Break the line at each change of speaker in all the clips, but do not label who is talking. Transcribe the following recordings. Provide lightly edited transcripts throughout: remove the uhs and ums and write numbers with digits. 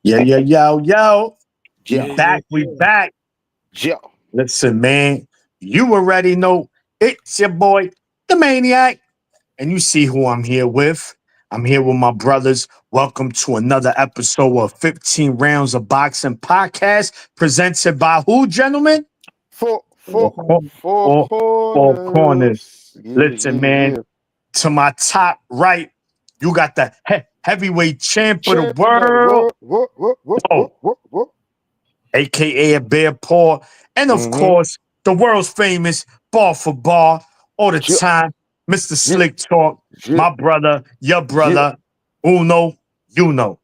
Yo.
Yeah.
We back.
Yeah.
Listen, man, you already know it's your boy, the Maniac. And you see who I'm here with. I'm here with my brothers. Welcome to another episode of 15 Rounds of Boxing Podcast, presented by who, gentlemen?
Four
Four corners.
corners.
Listen, man, to my top right, you got the heavyweight champ of the
Champion of the
world.
world.
AKA a bear paw, and of course, the world's famous bar for bar all the time, Mr. Slick Talk, my brother, your brother, UnoYouKno.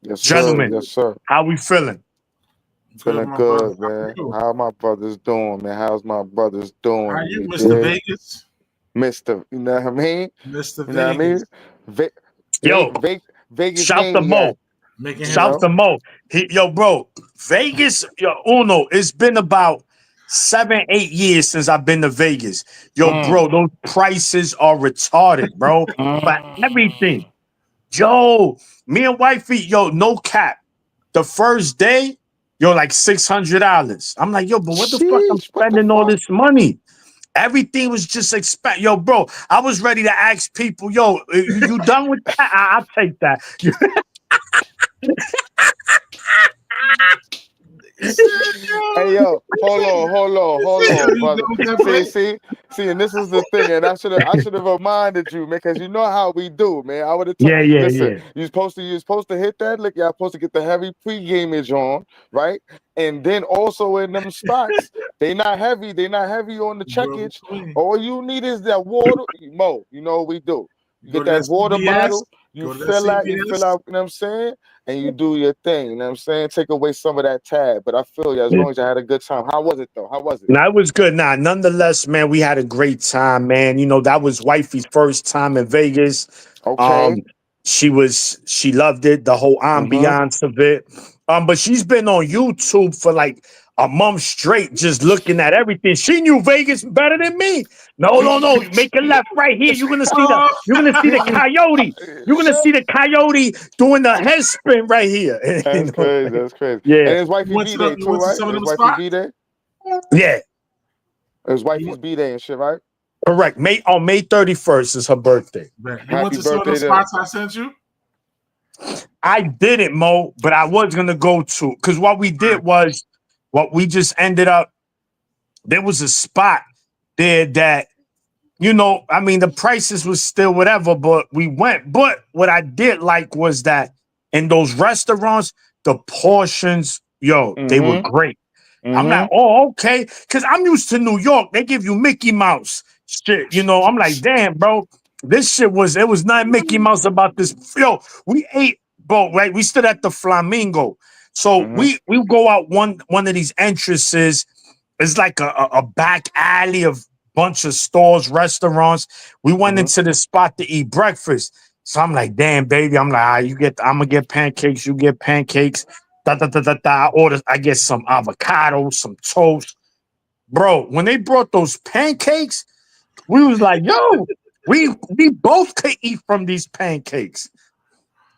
Yes,
Gentlemen,
sir. Yes, sir.
how we feeling?
Feeling good, man. How my brothers doing, man? How's my brothers doing?
How you, Mr. Vegas?
Mr. You know what I mean?
Mr.
You know
Vegas.
what I mean? Vegas
shout the Mo. Shout the Mo. Bro, Vegas, Uno, it's been about 7-8 years since I've been to Vegas. Bro, those prices are retarded, bro. For everything. Me and wifey, no cap. The first day, like $600. I'm like, but what the fuck I'm spending all this money? Everything was just expensive. Bro, I was ready to ask people, you done with that? I'll take that.
Hey, hold on, brother. See, and this is the thing, and I should have reminded you, man, because you know how we do, man. I would have told you, listen, you're supposed to hit that lick. You're supposed to get the heavy pre-gamage on, right? And then also in them spots, they not heavy on the checkage. All you need is that water, Mo. You know what we do. You get that water bottle. You fill out, you know what I'm saying? And you do your thing, you know what I'm saying? Take away some of that tab. But I feel you as long as you had a good time. How was it, though? How was it?
Nah, it was good. Nonetheless, man, we had a great time, man. That was wifey's first time in Vegas.
Okay.
She loved it, the whole ambiance of it. But she's been on YouTube for like a month straight, just looking at everything. She knew Vegas better than me. No. Make a left right here. You're gonna see the coyote. You're gonna see the coyote doing the head spin right here.
That's crazy. That's crazy.
Yeah.
And his wifey's B-Day too, right? His wifey's B-Day?
Yeah.
His wifey's B-Day and shit, right?
Correct. On May 31st is her birthday.
You went to some of the spots I sent you?
I didn't, Mo, but I was gonna go to, because what we did was we just ended up, there was a spot there that, the prices was still whatever, but we went. But what I did like was that in those restaurants, the portions, they were great. I'm like, okay. Because I'm used to New York. They give you Mickey Mouse shit. I'm like, damn, bro. This shit it was not Mickey Mouse about this. We ate, bro, right? We stood at the Flamingo. So we go out one of these entrances. It's like a back alley of bunch of stores, resturants. We went into the spot to eat breakfast. So I'm like, damn, baby. I'm like, I'm gonna get pancakes. You get pancakes. I get some avocado, some toast. Bro, when they brought those pancakes, we was like, we both could eat from these pancakes.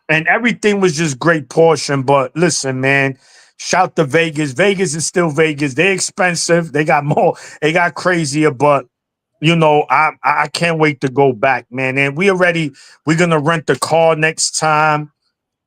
And everything was just great portion. But listen, man, shout to Vegas. Vegas is still Vegas. They're expensive. They got more. They got crazier. But, I can't wait to go back, man. And we're going to rent the car next time.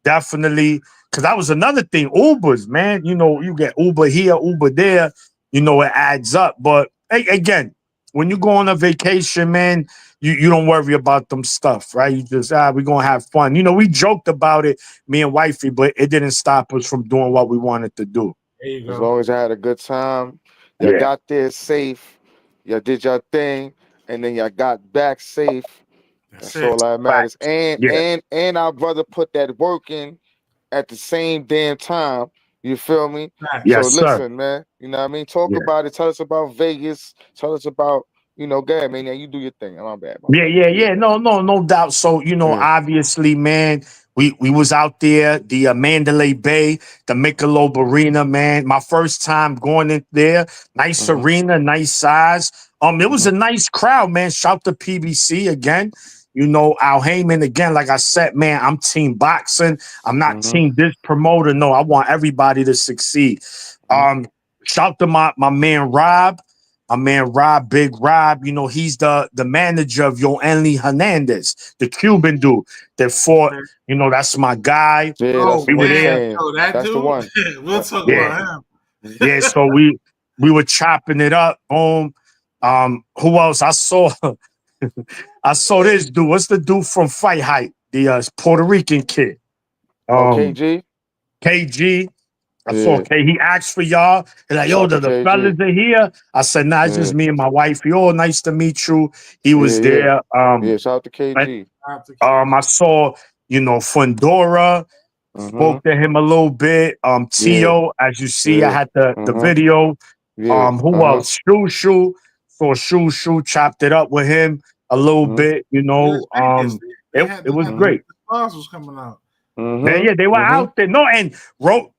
Definitely. Because that was another thing. Ubers, man. You get Uber here, Uber there. It adds up. But, again, when you go on a vacation, man, you don't worry about them stuff, right? You just, we're going to have fun. We joked about it, me and wifey, but it didn't stop us from doing what we wanted to do.
There you go.
As long as you had a good time, you got there safe, you did your thing, and then you got back safe. That's all that matters. And our brother put that work in at the same damn time. You feel me?
Yes,
so listen, man. You know what I mean? Talk about it. Tell us about Vegas. Tell us about, go ahead, man. You do your thing. I'm bad.
Yeah. No doubt. So, obviously, man, we was out there, the Mandalay Bay, the Michelob Arena, man. My first time going in there. Nice arena, nice size. It was a nice crowd, man. Shout to PBC again. You know, Al Heyman, again, like I said, man, I'm team boxing. I'm not team this promoter. No, I want everybody to succeed. Shout to my man Rob. My man Rob, Big Rob, you know, he's the manager of Yoeli Hernandez, the Cuban dude that fought. You know, that's my guy.
Yeah, that's
We
what
were
he's
there.
saying.
That
That's
dude,
the one.
we'll talk about him.
Yeah, so we were chopping it up. Boom. Who else? I saw this dude. What's the dude from Fight Hype? The Puerto Rican kid.
KG.
KG. I saw K. He asked for y'all. He's like, yo, the fellas are here. I said, nah, it's just me and my wife. Yo, nice to meet you. He was there.
Shout out to KG.
I saw, you know, Fundora. Spoke to him a little bit. Tio, as you see, I had the video. Who else? Shoo. So Shoo chopped it up with him a little bit, you know. It was great.
The stars was coming out.
Yeah, they were out there. No, and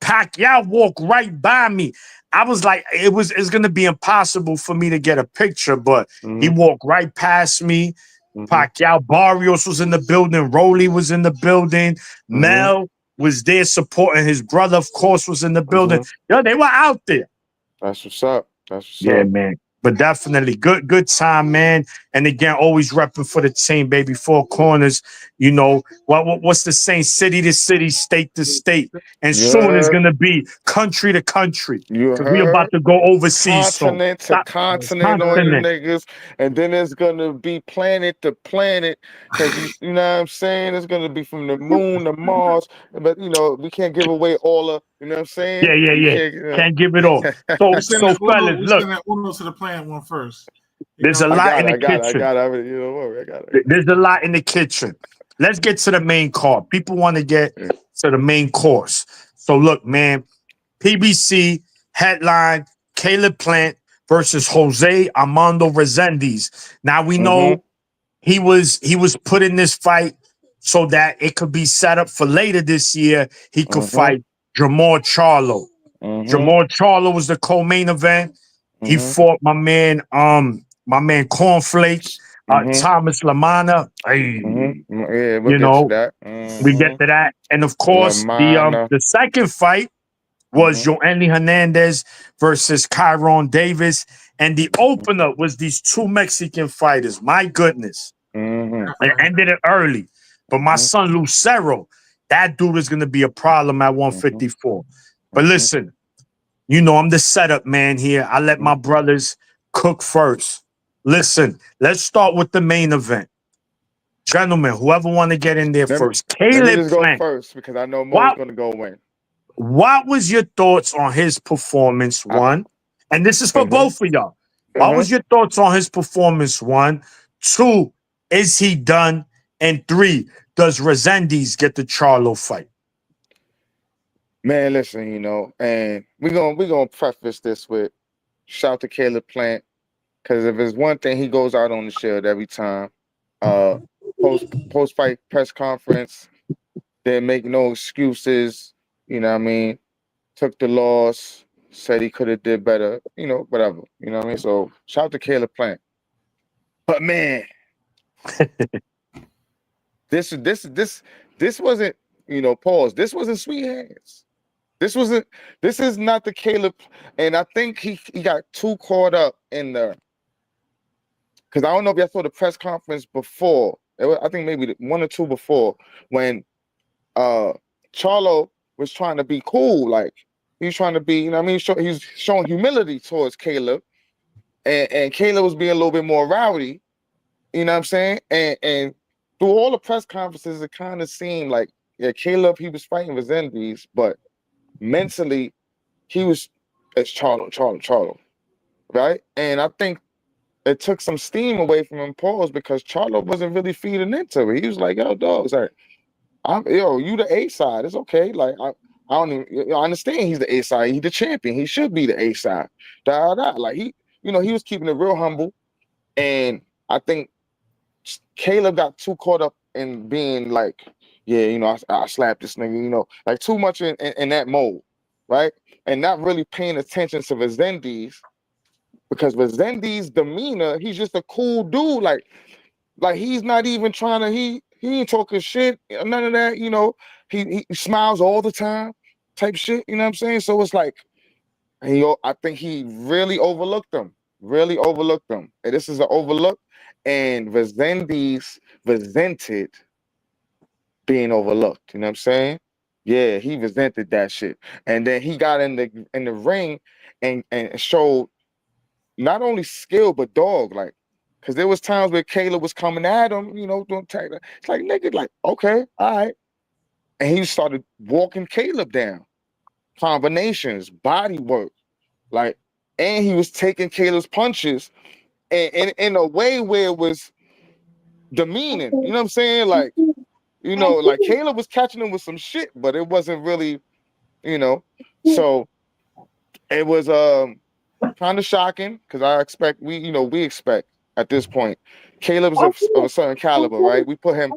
Pacquiao walked right by me. I was like, it's gonna be impossible for me to get a picture, but he walked right past me. Pacquiao, Barrios was in the building, Rolly was in the building, Mel was there supporting his brother, of course, was in the building. Yo, they were out there.
That's what's up.
Yeah, man. But definitely good time, man. And again, always repping for the team, baby. Four corners. You know, what's the saying? City to city, state to state. And soon it's gonna be country to country. Because we about to go overseas.
Continent to continent on you niggas. And then it's gonna be planet to planet. Because you know what I'm saying? It's gonna be from the moon to Mars. But you know, we can't give away all of, you know what I'm saying?
Yeah. Can't give it all. So fellas, look.
Uno to the plant one first.
There's a lot in the kitchen.
I got it.
There's a lot in the kitchen. Let's get to the main card. People want to get to the main course. So look, man, PBC headline: Caleb Plant versus Jose Armando Resendiz. Now we know he was put in this fight so that it could be set up for later this year. He could fight Jamal Charlo. Jamal Charlo was the co-main event. He fought my man Cornflake, Thomas Lamanna.
We'll get to that.
We get to that. And of course, the second fight was Yoeli Hernandez versus Kyron Davis. And the opener was these two Mexican fighters. My goodness. It ended it early. But my son Lucero, that dude is going to be a problem at 154. But listen, you know, I'm the setup man here. I let my brothers cook first. Listen, let's start with the main event. Gentlemen, whoever want to get in there first. Caleb Plant.
Go first because I know Mo's going to go win.
What was your thoughts on his performance, one? And this is for both of y'all. What was your thoughts on his performance, one? Two, is he done? And three, does Resendiz get the Charlo fight?
Man, listen, you know, and we're gonna preface this with shout to Caleb Plant, because if there's one thing, he goes out on the shield every time. Post-fight press conference, didn't make no excuses, you know what I mean? Took the loss, said he could have did better, you know, whatever, you know what I mean? So shout to Caleb Plant. But man, this wasn't, you know, pause. This wasn't sweet hands. This is not the Caleb, and I think he got too caught up in the, because I don't know if y'all saw the press conference before. I think maybe one or two before, when Charlo was trying to be cool, like he's trying to be, you know what I mean? He's showing humility towards Caleb, and Caleb was being a little bit more rowdy, you know what I'm saying? And through all the press conferences, it kind of seemed like, yeah, Caleb, he was fighting Resendiz, but mentally, he was as Charlo, right? And I think it took some steam away from him, pause, because Charlo wasn't really feeding into it. He was like, yo, dog, like, you the A side. It's okay. Like, I don't even, I understand he's the A side. He's the champion. He should be the A side. Like, he was keeping it real humble. And I think Caleb got too caught up in being like, yeah, you know, I slapped this nigga, you know, like too much in that mode, right? And not really paying attention to Resendiz, because Resendiz demeanor, he's just a cool dude. Like, Like he's not even trying to. He ain't talking shit. None of that. You know. He smiles all the time, type shit. You know what I'm saying? So it's like, I think he really overlooked them. Really overlooked them. And this is an overlook. And Resendiz resented being overlooked. You know what I'm saying? Yeah, he resented that shit. And then he got in the ring and showed not only skill but dog, like, because there was times where Caleb was coming at him, you know, don't take that. It's like, nigga, like, okay, all right. And he started walking Caleb down. Combinations, body work, like, and he was taking Caleb's punches and in a way where it was demeaning. You know what I'm saying? Like, you know, like Caleb was catching him with some shit, but it wasn't really, you know. So it was kind of shocking because we expect at this point Caleb's of a certain caliber, right? We put him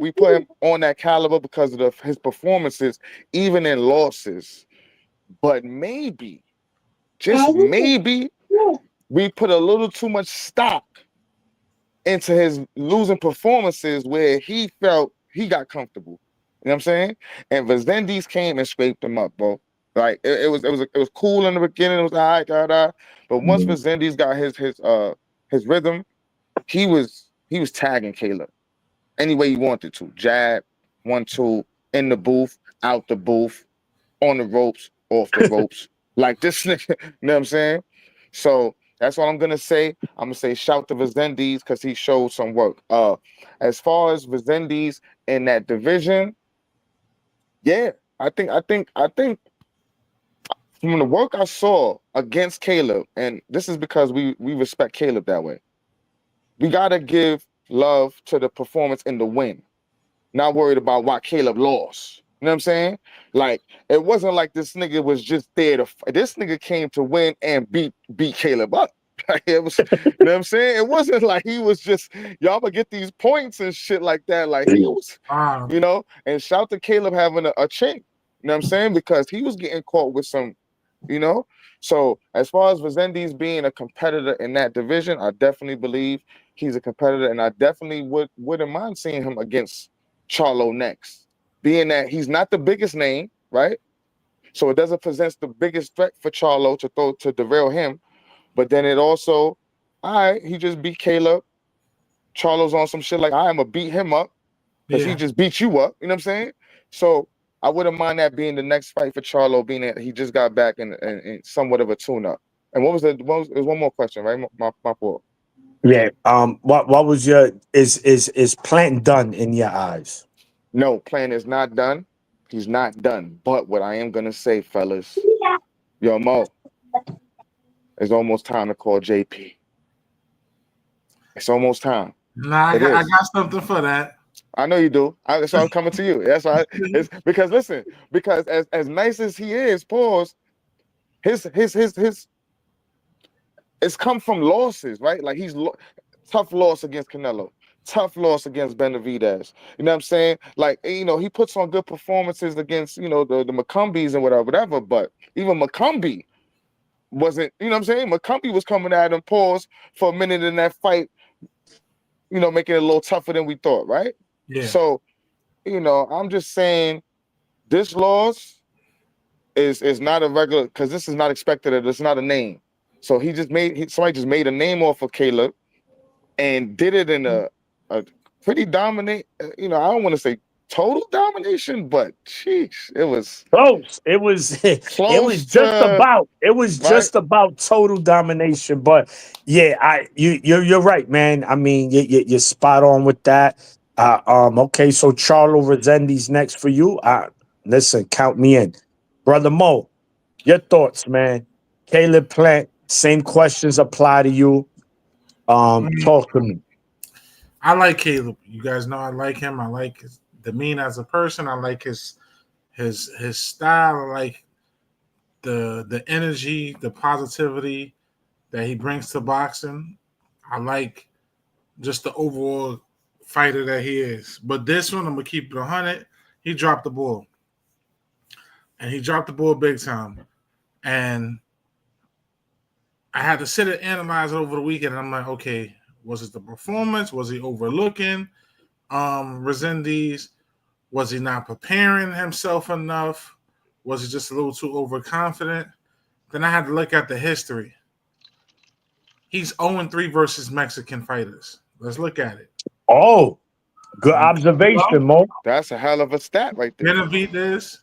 on that caliber because of his performances, even in losses. But maybe, just maybe, we put a little too much stock into his losing performances where he felt he got comfortable. You know what I'm saying? And Resendiz came and scraped him up, bro. Like it was cool in the beginning. It was all right, but once Resendiz got his rhythm, he was tagging Caleb any way he wanted to. Jab, 1-2, in the booth, out the booth, on the ropes, off the ropes. Like this nigga, you know what I'm saying? So that's what I'm gonna say. I'm gonna say shout to Resendiz because he showed some work. As far as Resendiz in that division, yeah, I think from the work I saw against Caleb, and this is because we respect Caleb that way. We gotta give love to the performance in the win. Not worried about why Caleb lost. You know what I'm saying? Like, it wasn't like this nigga was just there to fight. This nigga came to win and beat Caleb up. It was, you know what I'm saying? It wasn't like he was just, y'all gonna get these points and shit like that. Like, he was, you know, and shout to Caleb having a chink. You know what I'm saying? Because he was getting caught with some, you know. So as far as Resendiz being a competitor in that division, I definitely believe he's a competitor, and I definitely wouldn't mind seeing him against Charlo next, being that he's not the biggest name, right? So it doesn't present the biggest threat for Charlo to derail him. But then it also, all right, he just beat Caleb. Charlo's on some shit like, I'm gonna beat him up because he just beat you up. You know what I'm saying? So I wouldn't mind that being the next fight for Charlo, being that he just got back in somewhat of a tune-up. And it was one more question, right? My fault.
Yeah. What was your is Plant done in your eyes?
No, Plan is not done. He's not done. But what I am gonna say, fellas, yo, Mo, it's almost time to call JP. It's almost time.
Nah, I got something for that.
I know you do. That's why I'm coming to you. That's why. It's because listen, because as nice as he is, pause. His it's come from losses, right? Like tough loss against Canelo, tough loss against Benavidez. You know what I'm saying? Like, you know, he puts on good performances against, you know, the McCumbies and whatever. But even McCumbie wasn't, you know what I'm saying? McCumbie was coming at him, pause, for a minute in that fight, you know, making it a little tougher than we thought, right?
Yeah.
So, you know, I'm just saying this loss is not a regular, because this is not expected. It's not a name. So somebody just made a name off of Caleb and did it in a pretty dominant, you know, I don't want to say total domination, but sheesh, it was
close. It was
close
it was just about total domination. But yeah, you're right, man. I mean, you're spot on with that. Okay, so Charlo Resendiz next for you. Listen, count me in. Brother Mo, your thoughts, man. Caleb Plant, same questions apply to you. Talk to me.
I like Caleb. You guys know I like him. I like his demeanor as a person. I like his style. I like the energy, the positivity that he brings to boxing. I like just the overall fighter that he is. But this one, I'm gonna keep it 100. He dropped the ball, and he dropped the ball big time. And I had to sit and analyze it over the weekend. And I'm like, okay, Was it the performance? Was he overlooking Resendiz? Was he not preparing himself enough? Was he just a little too overconfident? Then I had to look at the history. He's 0-3 versus Mexican fighters. Let's look at it.
Oh, good observation, Mo.
That's a hell of a stat right there.
Benavidez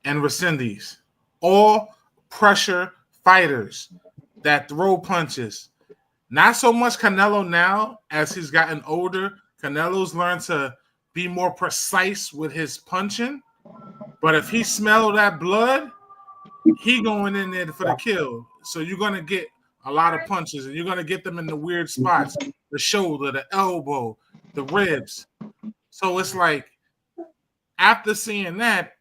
and Resendiz, all pressure fighters that throw punches. Not so much Canelo now as he's gotten older. Canelo's learned to be more precise with his punching. But if he smell that blood, he going in there for the kill. So you're going to get a lot of punches, and you're going to get them in the weird spots, the shoulder, the elbow, the ribs. So it's like, after seeing that,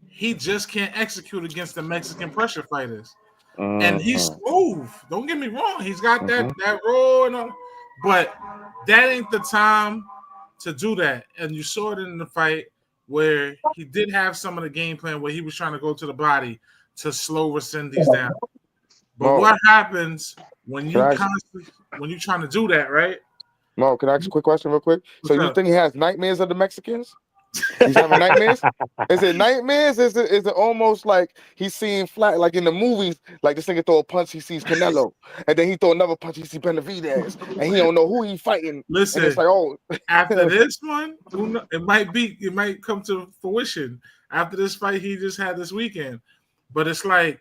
he just can't execute against the Mexican pressure fighters. And he's smooth. Don't get me wrong. He's got that roll, and all, but that ain't the time to do that. And you saw it in the fight where he did have some of the game plan where he was trying to go to the body to slow Resendiz down. But what happens when you when you're trying to do that, right?
Mo, can I ask a quick question real quick? So you think he has nightmares of the Mexicans? He's having nightmares? Is it nightmares? Is it almost like he's seeing flat, like in the movies, like this nigga throw a punch, he sees Canelo, and then he throw another punch, he sees Benavidez, and he don't know who he fighting.
Listen,
and it's like, oh,
after this one, it might come to fruition after this fight he just had this weekend. But it's like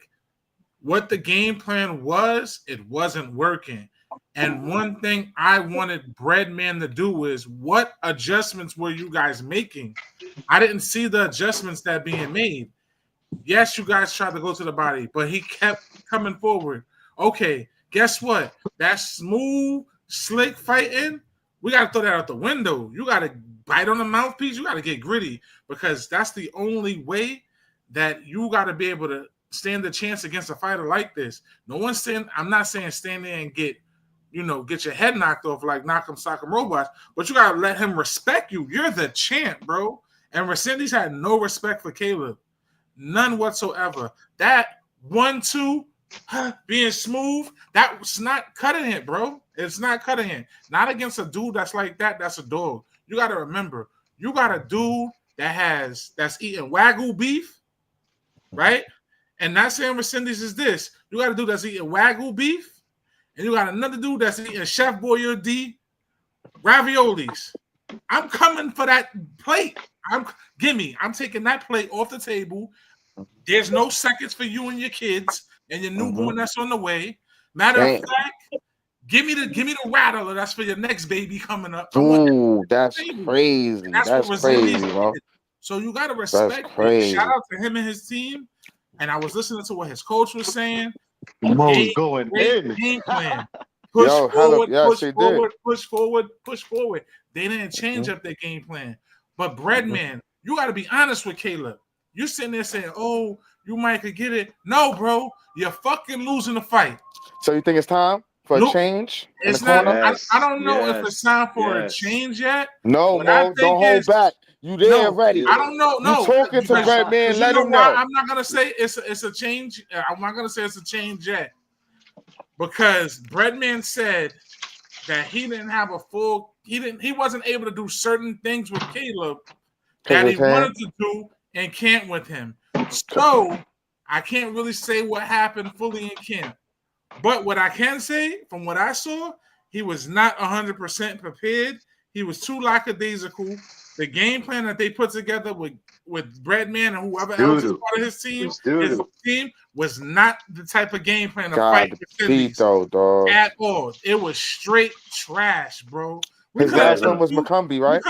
what the game plan was, it wasn't working. And one thing I wanted Breadman to do is, what adjustments were you guys making? I didn't see the adjustments that being made. Yes, you guys tried to go to the body, but he kept coming forward. Okay, guess what? That smooth, slick fighting, we got to throw that out the window. You got to bite on the mouthpiece. You got to get gritty, because that's the only way that you got to be able to stand a chance against a fighter like this. No one's saying, I'm not saying stand there and get your head knocked off like Knock'em Sock'em Robots, but you gotta let him respect you. You're the champ, bro. And Resendiz had no respect for Caleb, none whatsoever. That 1-2 being smooth, that was not cutting it, bro. It's not cutting it. Not against a dude that's like that. That's a dog. You gotta remember, you got a dude that's eating Wagyu beef, right? And not saying Resendiz is this. You got a dude that's eating Wagyu beef. And you got another dude that's eating Chef Boyardee raviolis. I'm coming for that plate. I'm taking that plate off the table. There's no seconds for you and your kids and your newborn that's on the way. Matter of fact, give me the rattler that's for your next baby coming up.
Ooh, that's crazy. That's crazy, bro.
So you gotta respect it. Shout out to him and his team. And I was listening to what his coach was saying.
Mo's going in.
Game plan. Push forward. They didn't change up their game plan. But Breadman, you got to be honest with Caleb. You sitting there saying, "Oh, you might could get it." No, bro, you're fucking losing the fight.
So you think it's time for a change?
It's not. Yes, I don't know if it's time for a change yet.
No, Mo, don't hold back. You there already?
I don't know. No,
you talking to Breadman? Let him know.
I'm not gonna say it's a change. I'm not gonna say it's a change yet, because Breadman said that he didn't have a full. He wasn't able to do certain things with Caleb that he wanted to do in camp with him. So I can't really say what happened fully in camp. But what I can say, from what I saw, he was not 100% prepared. He was too lackadaisical. The game plan that they put together with Breadman and whoever else is part of his team was not the type of game plan to fight Resendiz at all. It was straight trash, bro.
His last one was McCumbee, right?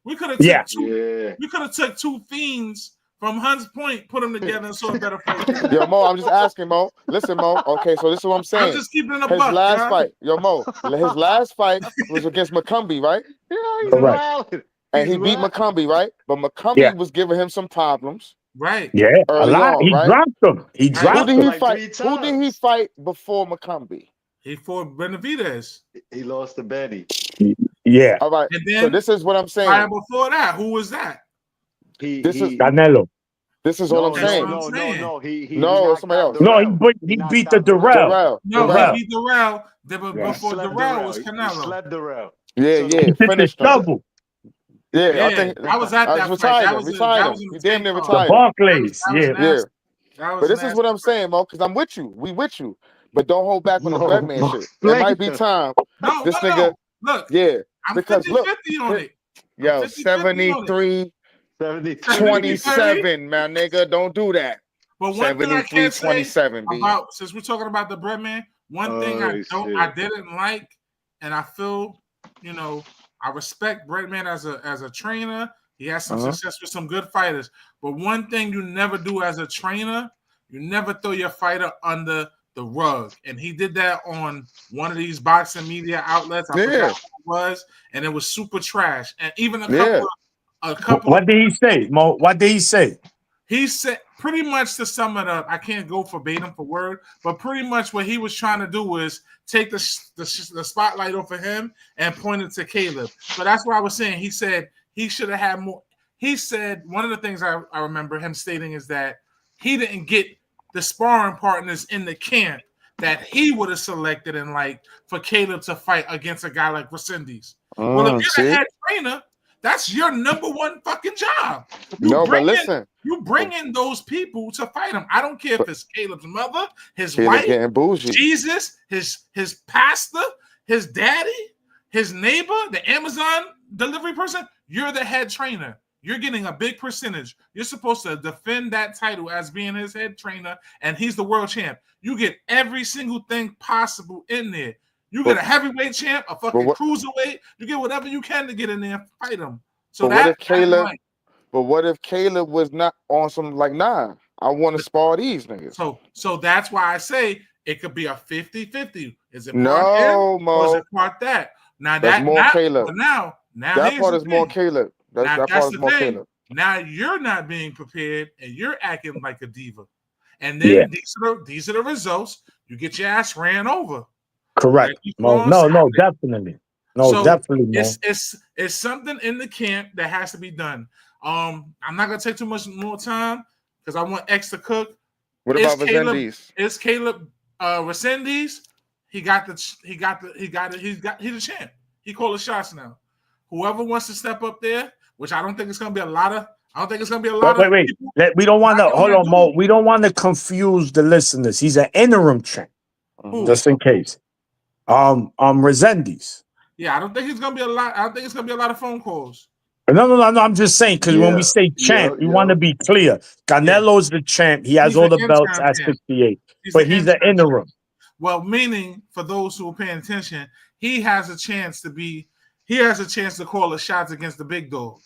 We could have took two fiends from Hunts Point, put them together, and saw a better fight.
Yo, Mo, I'm just asking, Mo. Listen, Mo. Okay, so this is what I'm saying.
I'm just keeping it a
buck.
His
last fight, yo, Mo. His last fight was against McCumbee, right?
Yeah, he's wild.
And he beat McCumbee, right? But McCumbee was giving him some problems.
Right.
Yeah. A lot. He dropped him. He dropped him.
Who did he fight before McCumbee?
He fought Benavidez.
He lost to Benny.
Yeah.
All right. And then, so this is what I'm saying.
Before that, who was that?
This is Canelo.
This is all I'm saying.
No. He
it's somebody else.
No, he beat the Darrell.
No, he beat Darrell. Before Darrell was Canelo.
He slept Darrell.
Yeah. Finished
double.
Yeah, I think
I was at that fight. That was
he damn near retired.
The Barclays.
Yeah. But this is what I'm saying, Mo, because I'm with you. We with you. But don't hold back on the Breadman shit. It might be time. This nigga.
Look.
Yeah.
I'm
because
50-50 on it.
Yo, 73, 27, my nigga. Don't do that.
But one thing I can't say
27,
about, since we're talking about the Breadman, one thing I didn't like, and I feel, I respect Breadman as a trainer. He has some success with some good fighters. But one thing you never do as a trainer, you never throw your fighter under the rug. And he did that on one of these boxing media outlets. I forgot what it was, and it was super trash. And even a couple.
What did he say, Mo? What did he say?
He said, pretty much to sum it up, I can't go verbatim for word, but pretty much what he was trying to do was take the spotlight off of him and point it to Caleb. So that's what I was saying. He said he should have had more. He said one of the things I remember him stating is that he didn't get the sparring partners in the camp that he would have selected and for Caleb to fight against a guy like Resendiz. Well, if you're the head trainer, that's your number one fucking job.
But listen.
You bring in those people to fight him. I don't care if it's Caleb's mother, his wife, Jesus, his pastor, his daddy, his neighbor, the Amazon delivery person. You're the head trainer. You're getting a big percentage. You're supposed to defend that title as being his head trainer, and he's the world champ. You get every single thing possible in there. You get a heavyweight champ, a fucking cruiserweight. You get whatever you can to get in there and fight him. So
what if Caleb was not on some I want to spar these niggas?
So that's why I say it could be a 50-50. Is it
part him, Mo,
or is it part that? Now
that's more Caleb.
Now
that part is more Caleb. That part is more Caleb.
Now you're not being prepared and you're acting like a diva. And then these are the results. You get your ass ran over.
Correct. No, definitely. Definitely.
It's something in the camp that has to be done. I'm not gonna take too much more time because I want X to cook.
What about Resendiz?
Is Caleb Resendiz? He's the champ. He called the shots now. Whoever wants to step up there, which I don't think it's gonna be a lot of. Wait.
We don't want to hold on, Mo. We don't want to confuse the listeners. He's an interim champ, just in case. Resendiz.
Yeah, I don't think it's gonna be a lot. I don't think it's gonna be a lot of phone calls.
No. I'm just saying because when we say champ, we want to be clear. Canelo's the champ. He has all the belts at 68, but he's an interim.
Well, meaning for those who are paying attention, he has a chance to be. He has a chance to call the shots against the big dog.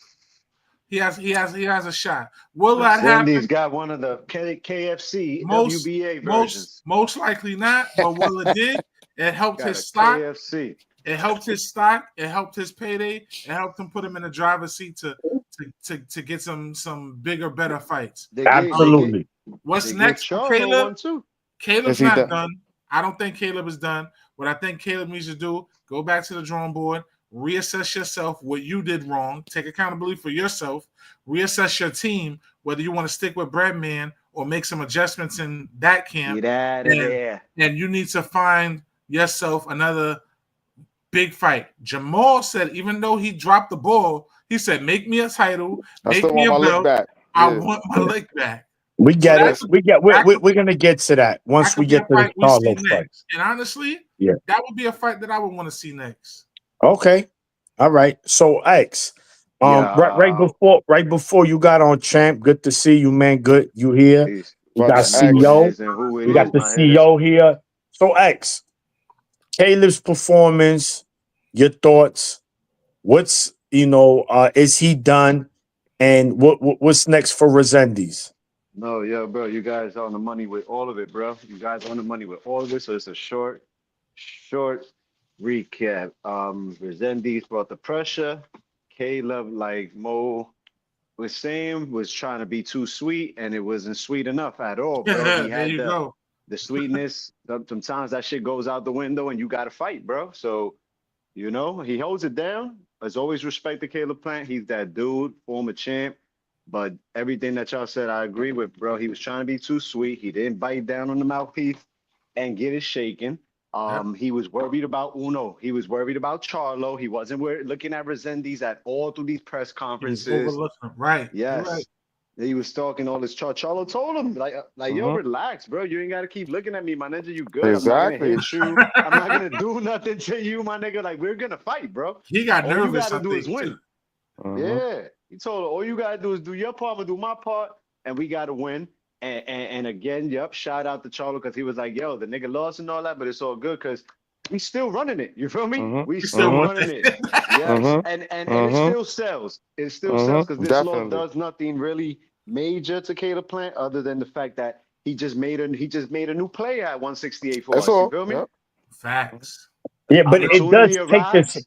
He has a shot. Will that happen?
He's got one of the KFC WBA versions.
Most likely not. But what it did, it helped his stock. KFC. It helped his stock. It helped his payday. It helped him put him in the driver's seat to get some bigger, better fights.
Absolutely.
What's next for Caleb? Caleb's not done. I don't think Caleb is done. What I think Caleb needs to do, go back to the drawing board, reassess yourself, what you did wrong, take accountability for yourself, reassess your team, whether you want to stick with Breadman or make some adjustments in that camp.
Get out of there.
And you need to find yourself another big fight. Jamal said, even though he dropped the ball, he said, make me a title, make me a belt. I want my leg back.
We get it. We're gonna get to that once we get to the Charlo fight.
And honestly, that would be a fight that I would want to see next.
Okay. All right. So X. Right before you got on, champ. Good to see you, man. Good. You here. You got CEO. You got the CEO here. So X. Caleb's performance, your thoughts. What's is he done? And what's next for Resendiz?
No, bro. You guys are on the money with all of it, bro. You guys are on the money with all of it. So it's a short recap. Resendiz brought the pressure. Caleb, like Mo was saying, was trying to be too sweet, and it wasn't sweet enough at all, bro. He had the sweetness. Sometimes that shit goes out the window, and you got to fight, bro. So, he holds it down. As always, respect the Caleb Plant. He's that dude, former champ. But everything that y'all said, I agree with, bro. He was trying to be too sweet. He didn't bite down on the mouthpiece and get it shaken. He was worried about Uno. He was worried about Charlo. He wasn't looking at Resendiz at all through these press conferences.
Right.
Yes.
Right.
He was talking all this. Charlo told him, yo, relax, bro. You ain't got to keep looking at me, my nigga. You good.
Exactly.
I'm not going to hit you. I'm not going to do nothing to you, my nigga. Like, we're going to fight, bro.
He got nervous.
All you got to do is win. Yeah. He told her, all you got to do is do your part, I'm going to do my part, and we got to win. And again, shout out to Charlo because he was like, yo, the nigga lost and all that, but it's all good because we still running it. You feel me? We still running it. Yes. And it still sells. It still sells because this law does nothing really major to Caleb Plant other than the fact that he just made a new play at 168 for us. You feel me?
Facts.
Yeah, but it does take this.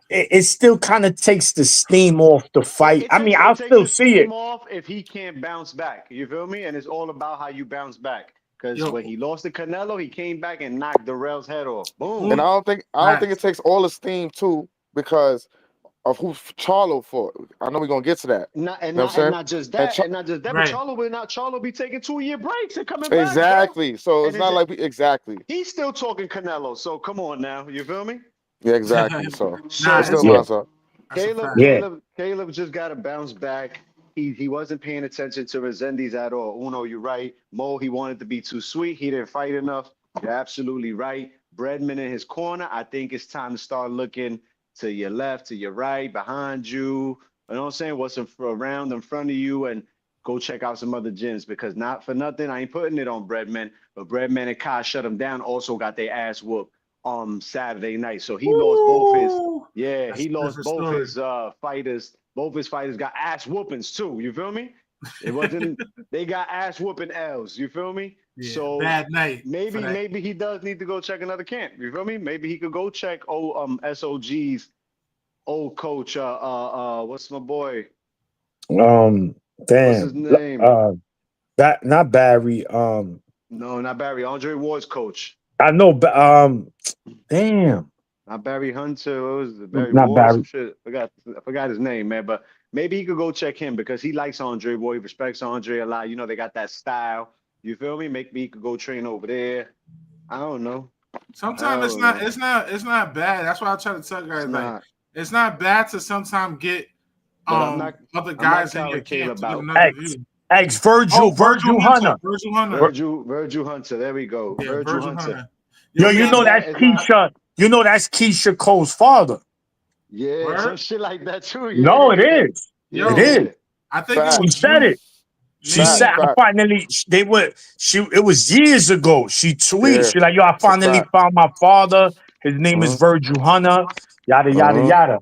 It still kind of takes the steam off the fight. I mean, I'll still see it.
Off if he can't bounce back. You feel me? And it's all about how you bounce back. Because when he lost to Canelo, he came back and knocked Darrell's head off. Boom.
And I don't think it takes all the steam too because of who Charlo fought. I know we're gonna get to that.
Not just that. But Charlo be taking 2-year breaks and coming back.
Exactly.
Bro.
So it's not like
he's still talking Canelo. So come on now. You feel me?
Yeah, exactly. So
Caleb just got to bounce back. He wasn't paying attention to Resendiz at all. Uno, you're right. Mo, he wanted to be too sweet. He didn't fight enough. You're absolutely right. Breadman in his corner. I think it's time to start looking to your left, to your right, behind you. You know what I'm saying? What's around in front of you, and go check out some other gyms because not for nothing, I ain't putting it on Breadman, but Breadman and Kai shut him down. Also got their ass whooped Saturday night. So he lost both his fighters. Both his fighters got ass whoopings too. You feel me? It wasn't they got ass whooping L's. You feel me?
Yeah,
so
bad night.
Maybe he does need to go check another camp. You feel me? Maybe he could go check SOG's old coach. What's my boy?
Damn.
What's his name?
Not Barry.
No, not Barry. Andre Ward's coach.
I know. Damn.
Not Barry Hunter. What was it? Barry
Not
Ward?
Barry.
Some shit. I forgot his name, man. But maybe he could go check him because he likes Andre Ward. He respects Andre a lot. You know, they got that style. You feel me? Maybe he could go train over there. I don't know.
Sometimes it's not bad. That's why I try to tell guys it's not bad to sometimes get other guys in your camp to get another view.
Virgil Hunter.
Virgil Hunter. There we go.
Yeah,
Virgil Hunter.
Yo, you know that's Keisha. You know that's Keisha Cole's father.
Yeah, some shit like that too. Yeah.
No, it is. It is.
I think
she said it. She said, "I finally." It was years ago. She tweeted. She like, "Yo, I finally found my father. His name is Virgil Hunter." Yada yada yada.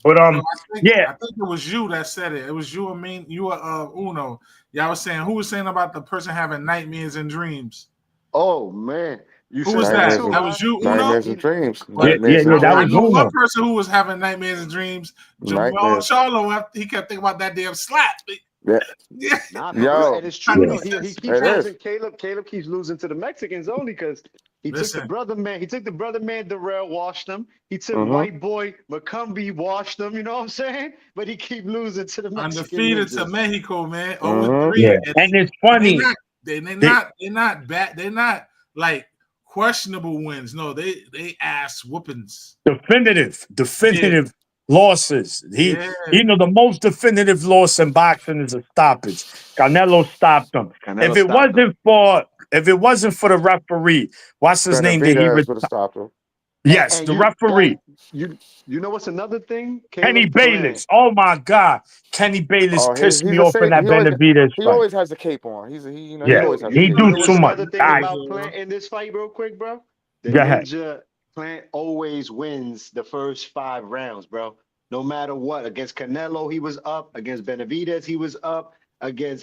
But
I think it was you that said it. It was you. I mean, you were Uno. Y'all was saying who was saying about the person having nightmares and dreams.
Oh man.
Who was that? That was you, Uno?
Nightmares and dreams.
Yeah, that was Uno.
One person who was having nightmares and dreams. Charlo, he kept thinking about that damn slap.
Yeah.
Yo, and it's true. He keeps losing. Caleb keeps losing to the Mexicans only because he took the brother man. He took the brother man. Darrell washed him. He took white boy McCumbee, washed him. You know what I'm saying? But he keep losing to the Mexicans.
Undefeated to Mexico, man. 0-3.
Yeah. And it's funny.
They're not bad. They're not like questionable wins. No, they ass whoopings. Definitive
losses. You know, the most definitive loss in boxing is a stoppage. Canelo stopped him. If it wasn't for the referee, what's his name? That he would have stopped him. Yes, the referee.
You know what's another thing?
Kenny Bayless. Oh my God, Kenny Bayless pissed me off in that Benavidez fight.
He always has the cape on. He always has
he do too much.
Another thing about Plant in this fight, real quick, bro. The Ninja Plant always wins the first 5 rounds, bro. No matter what. Against Canelo, he was up. Against Benavidez, he was up.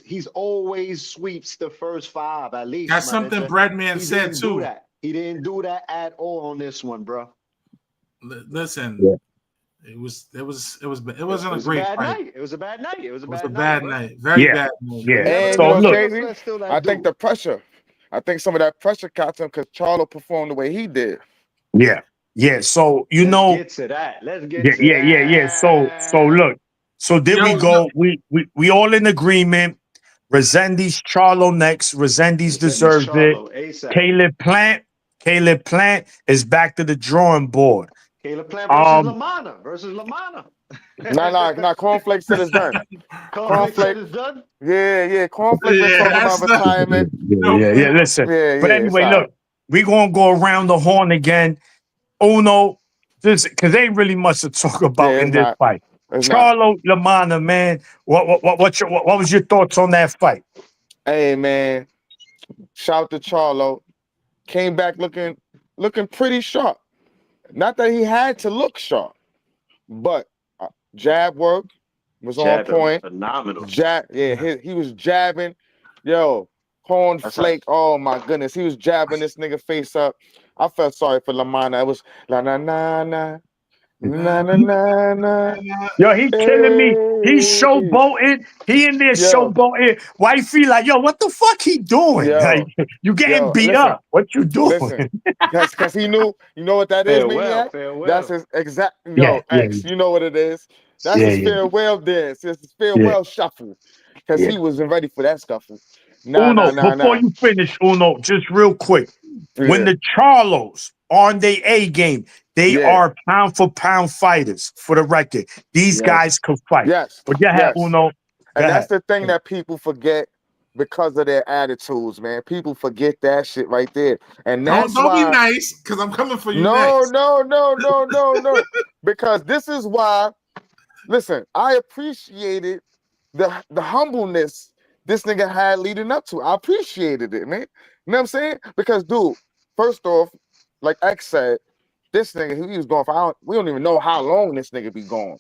He's always sweeps the first 5 at least.
That's something Breadman said too.
He didn't do that at all on this one, bro.
Listen, it wasn't a great fight.
It was a bad night. It was a
bad night. Very bad night.
Yeah.
And so look, I think the pressure. I think some of that pressure got to him because Charlo performed the way he did.
Yeah. So
Let's get to that.
Yeah. So look, So there we go. We all in agreement. Resendiz, Charlo next. Resendiz deserves
Charlo,
it.
ASAP.
Caleb Plant is back to the drawing board.
Caleb Plant versus Lamanna.
Nah, Cornflake said it's done.
Cornflake said it's done?
Yeah. Cornflake been talking about retirement.
Yeah. Listen. But anyway, look, we gonna go around the horn again. Uno, just because there ain't really much to talk about in this fight. Charlo, Lamanna, man. What was your thoughts on that fight?
Hey, man. Shout to Charlo. Came back looking pretty sharp. Not that he had to look sharp, but jab work was on point.
Phenomenal.
He was jabbing. Yo, Cornflake. Oh my goodness, he was jabbing this nigga face up. I felt sorry for Lamanna. It was la na na na. Na na na na.
Yo, he killing me. He's showboating. He in there showboating. Wifey like, yo, what the fuck he doing? Like, you getting beat up. What you doing?
Listen, because he knew. You know what that is, Maniac? That's his exact. X. You know what it is. That's his farewell dance. It's his farewell shuffle. Because he wasn't ready for that scuffle.
Before you finish, Uno, just real quick. When the Charlos on their A game, they are pound for pound fighters, for the record. These guys can fight.
Yes.
But Uno.
And that's the thing that people forget because of their attitudes, man. People forget that shit right there. And that's
don't be nice, because I'm coming for you.
No. Because this is why, listen, I appreciated the humbleness this nigga had leading up to. I appreciated it, man. You know what I'm saying? Because, dude, first off, like X said, this nigga, he was going for, we don't even know how long this nigga be going.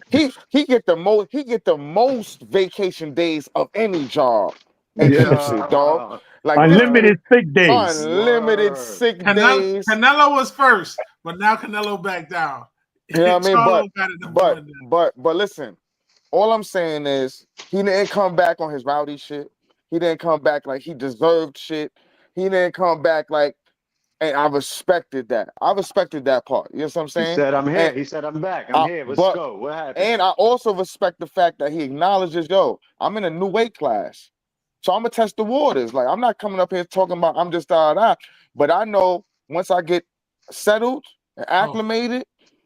He get the most vacation days of any job. Dog. Like
unlimited sick days.
Unlimited sick days.
Canelo was first, but now Canelo back down.
You know what I mean? But listen, all I'm saying is he didn't come back on his rowdy shit. He didn't come back like he deserved shit. He didn't come back like, and I respected that. I respected that part. You know what I'm saying?
He said, I'm here. He said, I'm back. I'm here. Let's go. What happened?
And I also respect the fact that he acknowledges, yo, I'm in a new weight class. So I'm going to test the waters. Like, I'm not coming up here talking about I'm just but I know once I get settled and acclimated,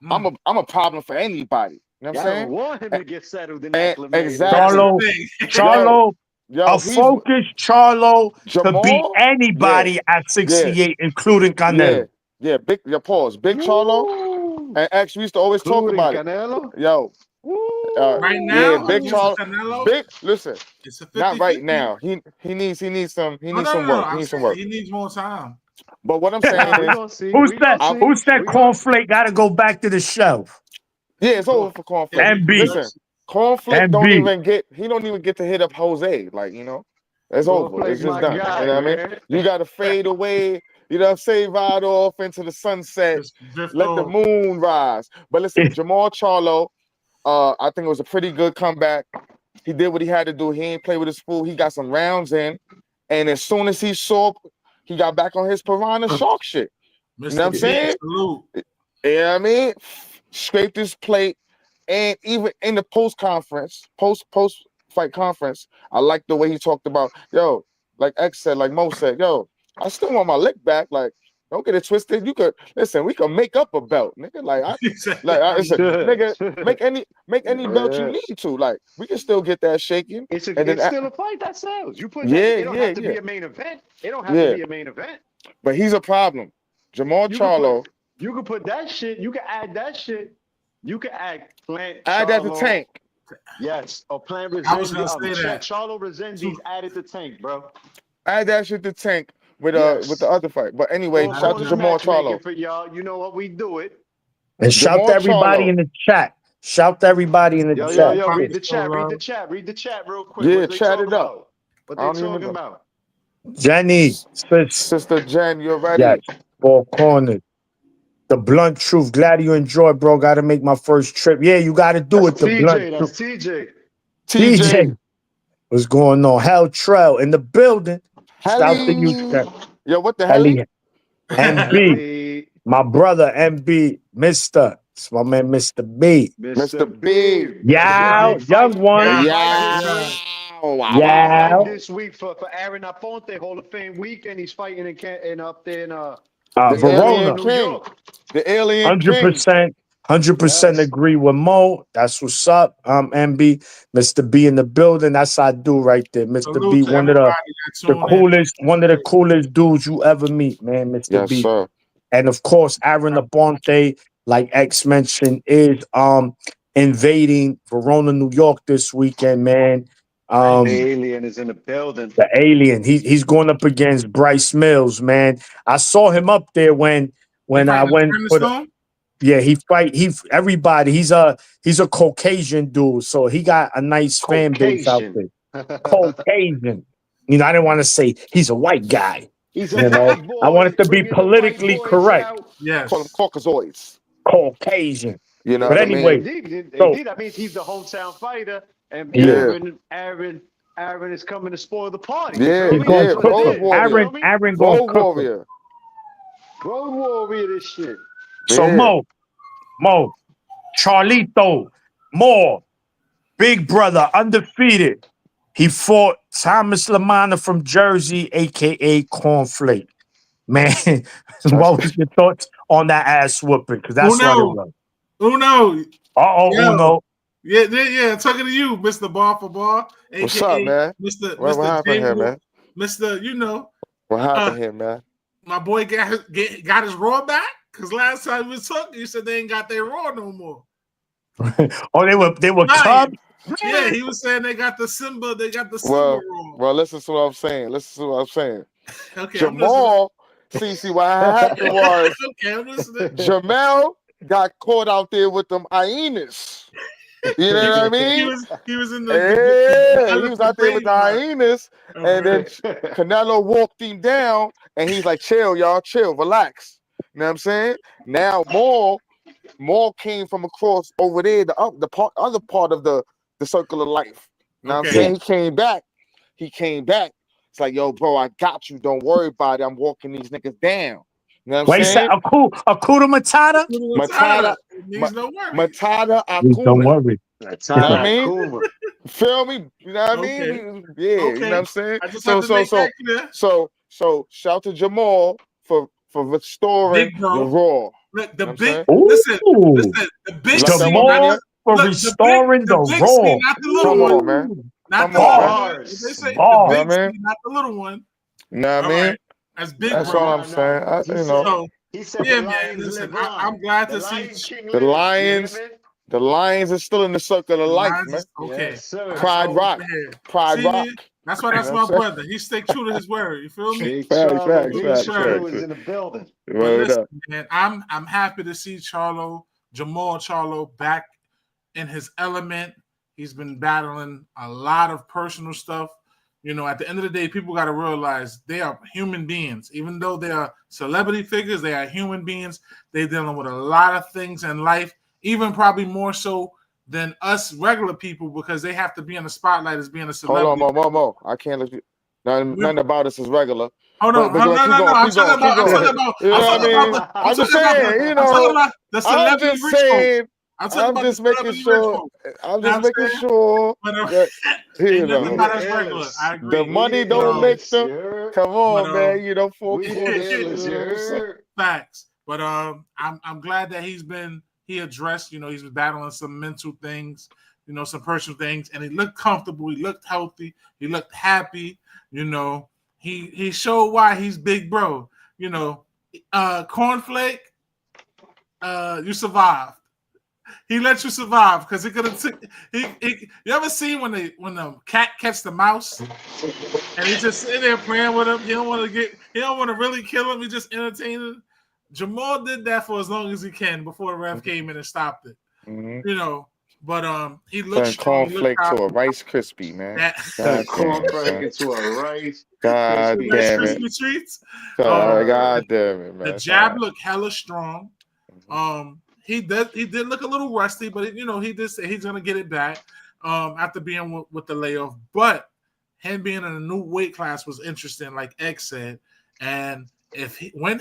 I'm a problem for anybody. You know what I'm saying?
I want him to get settled and acclimated.
Exactly.
Charlo. A focused Charlo to beat anybody at 68, including Canelo.
Big Charlo. And X, we used to always talk about
Canelo?
it. Yo.
Right now,
Big Charlo. Listen, not right now. He needs some work. He needs some work.
He needs more time.
But what I'm saying is,
who said Cornflake got to go back to the shelf?
Yeah, it's over for Cornflake. Listen, Cornflake don't even get to hit up Jose. Like, you know, it's over. It's just done. You know what I mean? You got to fade away. You know, say ride off into the sunset. Let the moon rise. But listen, Jamal Charlo, I think it was a pretty good comeback. He did what he had to do. He ain't play with his fool. He got some rounds in. And as soon as he got back on his piranha shark shit. You know what I'm saying? Yeah, you know what I mean? Scraped his plate. And even in the post-fight conference, I like the way he talked about, yo, like X said, like Mo said, yo, I still want my lick back. Like, don't get it twisted. You could listen. We can make up a belt, nigga. Nigga, make any belt you need to. Like, we can still get that shaking.
It's still a fight that sells. You put it don't have to be a main event. It don't have to be a main event.
But he's a problem. Jamal Charlo.
You can put that shit. You can add that shit. You can add Plant.
Add that to Tank.
Yes, or Plant Resendiz.
I was gonna say that.
Charlo Resendiz added to Tank, bro.
Add that shit to Tank. With the other fight. But anyway, shout to Jamal Charlo.
For y'all, you know what, we do it.
And shout to everybody in the chat. Shout to everybody in the chat.
Yo, read the chat real quick.
Yeah, chat it up.
What they talking about?
Jenny,
Sister Jen, you're ready.
Yes, 4 corners. The blunt truth. Glad you enjoyed, bro. Got to make my first trip. Yeah, you got to do it. The blunt truth. TJ. What's going on? Hell Trail in the building. Shout to you,
yo, what the hell?
MB, my brother, MB, Mr. It's my man, Mr. B.
Mr. B.
Yeah, young one.
Yeah.
Yeah.
Fighting this week for Aaron Aponte, Hall of Fame week, and he's fighting in up there in
the
Verona,
Alien King. The Alien
100%. 100% agree with Mo. That's what's up. MB, Mr. B in the building. That's how I do right there. Mr.
Salute
B,
to
one of the
everybody
coolest dudes you ever meet, man. Mr.
Yes,
B.
sir.
And of course, Aaron Aponte, like X mentioned, is invading Verona, New York this weekend, man.
the alien is in the building.
The alien. He's going up against Bryce Mills, man. I saw him up there when I went for the. Yeah, everybody. He's a Caucasian dude, so he got a nice fan base out there. Caucasian. You know, I didn't want to say he's a white guy.
He's
a white boy. I want it to be politically correct.
Yes.
Call him Caucasoids.
Caucasian.
You know
but anyway,
indeed, that means he's the hometown fighter, and Aaron is coming to spoil the party.
Yeah,
he's going to cook. Aaron going to cook.
Road warrior, this shit.
So Mo, Charlito, Moore, big brother, undefeated. He fought Thomas Lamanna from Jersey, aka Cornflake. Man, what was your thoughts on that ass whooping? Because that's what it was.
Uno.
Uno.
Yeah. Talking to you, Mr. Bar for Bar. AKA
What's up, man?
What
happened here, man?
Mr.
What happened here, man?
My boy got his Raw back. Because last time we talked, you said they ain't got their Raw no more.
They were Cubs?
Yeah, he was saying they got the Simba. They got the Simba Raw.
Well, listen to what I'm saying.
Okay,
Jamal, see what happened was
I'm listening.
Jamel got caught out there with them hyenas. You know what I mean?
He was in
he was out there with the hyenas, and then Canelo walked him down, and he's like, "Chill, y'all, chill, relax." You know what I'm saying? Now Maul came from across over there, the other part of the circle of life. You know what I'm saying? He came back. It's like, yo, bro, I got you. Don't worry about it. I'm walking these niggas down. You know what I'm saying?
Akuna Matata?
Matata. Matata Akuma.
Don't worry.
You know what I mean? Feel me? You know what I mean? Yeah, you know what I'm saying? So shout to Jamal for restoring the Raw.
Look, the big
Jamal for restoring the Raw.
Not the little one,
man.
Not the little one. They say the big C, not the little one.
You know what I mean?
That's big.
That's all I'm saying.
He said,
yeah, man. Listen, I'm glad to see
the Lions. The Lions are still in the circle of life, man.
Okay.
Yes, sir.
Pride Rock. Rock.
That's why that's my brother. He stay true to his word. You feel me?
Facts.
is in the building.
Listen, man, I'm happy to see Jamal Charlo back in his element. He's been battling a lot of personal stuff. You know, at the end of the day, people got to realize they are human beings. Even though they are celebrity figures, they are human beings. They're dealing with a lot of things in life, even probably more so than us regular people, because they have to be in the spotlight as being a celebrity.
Hold on, Mo. I can't let you. Nothing about us is regular.
Hold on. No. I'm talking about.
I'm just saying, you know.
I'm talking about the celebrity rich folk.
I'm just making sure. That, you know, the money don't make them. Come on, man. You know,
facts. But I'm glad that he addressed. You know, he's been battling some mental things. You know, some personal things, and he looked comfortable. He looked healthy. He looked happy. You know, he showed why he's big bro. You know, Cornflake, you survived. He let you survive because he could have took. You ever see when the cat catch the mouse and he just sitting there playing with him? He don't want to really kill him. He just entertaining. Jamal did that for as long as he can before the ref came in and stopped it.
Mm-hmm.
You know, but he looks
cornflake to a Rice Krispie, man.
Cornflake into a Rice.
God damn it!
Treats.
God damn it, man.
The jab looked hella strong. He did look a little rusty, but you know, he did say he's gonna get it back after being with the layoff. But him being in a new weight class was interesting, like X said. And when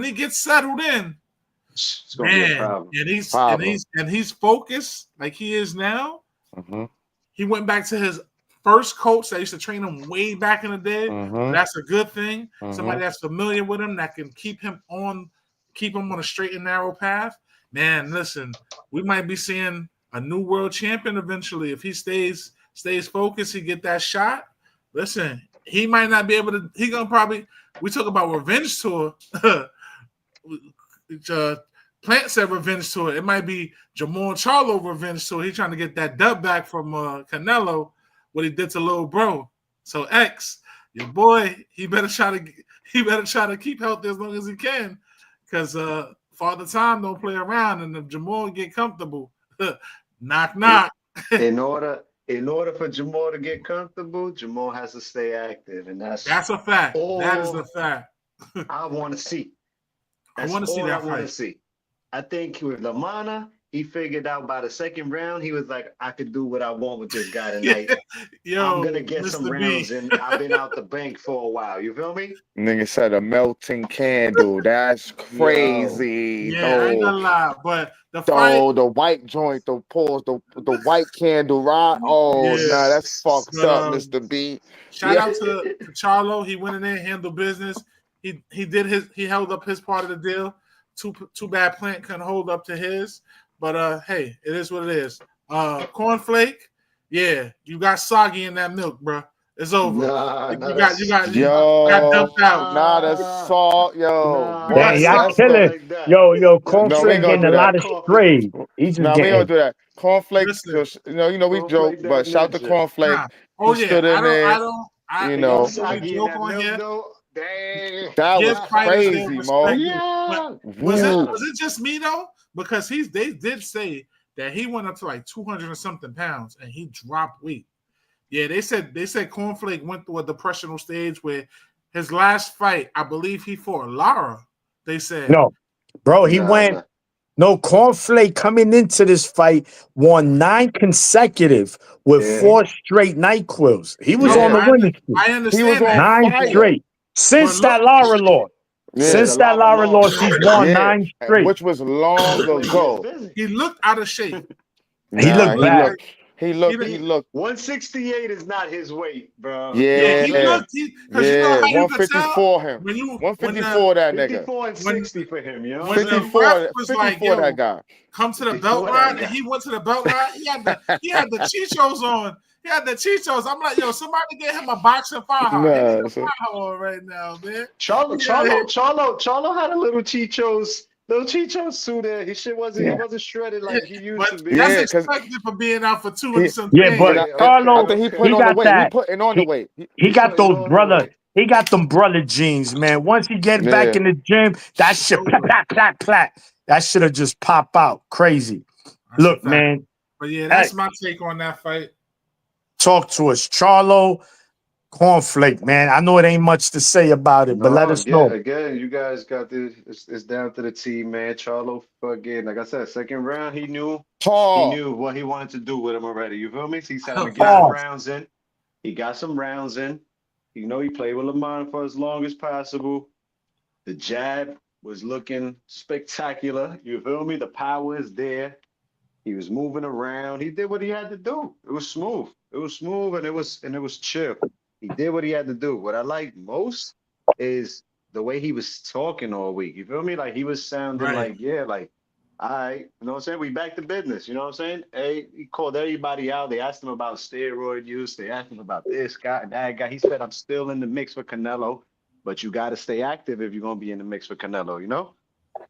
he gets settled in,
It's gonna be a problem.
And he's focused like he is now. He went back to his first coach that used to train him way back in the day. So that's a good thing. Somebody that's familiar with him that can keep him on a straight and narrow path. Man, listen, we might be seeing a new world champion eventually if he stays focused. He get that shot. Listen, he might not be able to. He gonna probably. We talk about revenge tour. Plant said revenge tour. It might be Jamal Charlo revenge tour. He's trying to get that dub back from Canelo, what he did to little bro. So X, your boy, he better try to keep healthy as long as he can, because Father Time don't play around, and if Jamal get comfortable, knock.
In order for Jamal to get comfortable, Jamal has to stay active, and that's
a fact. That is a fact.
I want to see.
I want to see that fight.
I think with Lamanna, he figured out by the second round, he was like, I could do what I want with this guy tonight. I'm going to get some rounds in. I've been out the bank for a while. You feel me?
Nigga said a melting candle. That's crazy.
Yeah, I ain't gonna lie. But the fight...
the white joint, the pause, the white candle, right? Oh, nah, that's fucked up, Mr. B.
Shout out to Charlo. He went in there and handled business. He held up his part of the deal. Too bad Plant couldn't hold up to his. But hey, it is what it is. Cornflake, yeah, you got soggy in that milk, bro. It's over. You got dumped out.
Nah, that's salt, yo.
Yeah, y'all killing. Yo, Cornflake getting a lot of strays. We don't
do that. Cornflake, you know, we joke, but shout to Cornflake.
Oh yeah,
stood in there.
I
don't
joke on here.
Dang. That was crazy, Mo.
Yeah. Was it just me though? Because they did say that he went up to like 200 and something pounds and he dropped weight. Yeah, they said Cornflake went through a depressional stage where his last fight, I believe he fought Lara. They said
no, bro. He went. No, Cornflake coming into this fight won 9 consecutive with 4 straight NyQuils. He was on the winning streak.
I understand.
He was on
9 straight since that Lara loss. Since that Lara loss, he's won 9 straight,
which was long ago.
He looked out of shape.
He looked bad.
He looked.
168 is not his weight, bro.
Yeah,
he looked. You know how you
154 him. 154 that nigga.
54 and 60 for him, you know.
54 that guy.
Come to the belt line, and he went to the belt line. He had the Chichos on. He had the Chichos. I'm like, yo, somebody get him a boxing fire right now, man.
Charlo had a little Chichos. Little Chicho suit there. His shit wasn't. He wasn't shredded like he used to be.
That's expected for being out for 2 and some.
Yeah, but Charlo,
he got that. He putting on the weight.
He got those brother. He got them brother jeans, man. Once he get back in the gym, that shit plat. That should have just pop out. Crazy. Look, man.
But yeah, that's my take on that fight.
Talk to us, Charlo. Cornflake, man. I know it ain't much to say about it, but let us know.
Again, you guys got this. It's down to the team, man. Charlo, again, like I said, second round, he knew what he wanted to do with him already. You feel me? So he said, "I'm gonna get some rounds in." He got some rounds in. You know, he played with Lamanna for as long as possible. The jab was looking spectacular. You feel me? The power is there. He was moving around. He did what he had to do. It was smooth. And it was chill. He did what he had to do. What I like most is the way he was talking all week. You feel me? Like he was sounding all right, you know what I'm saying? We back to business, you know what I'm saying? Hey, he called everybody out. They asked him about steroid use. They asked him about this guy and that guy. He said, I'm still in the mix for Canelo, but you got to stay active if you're going to be in the mix for Canelo, you know?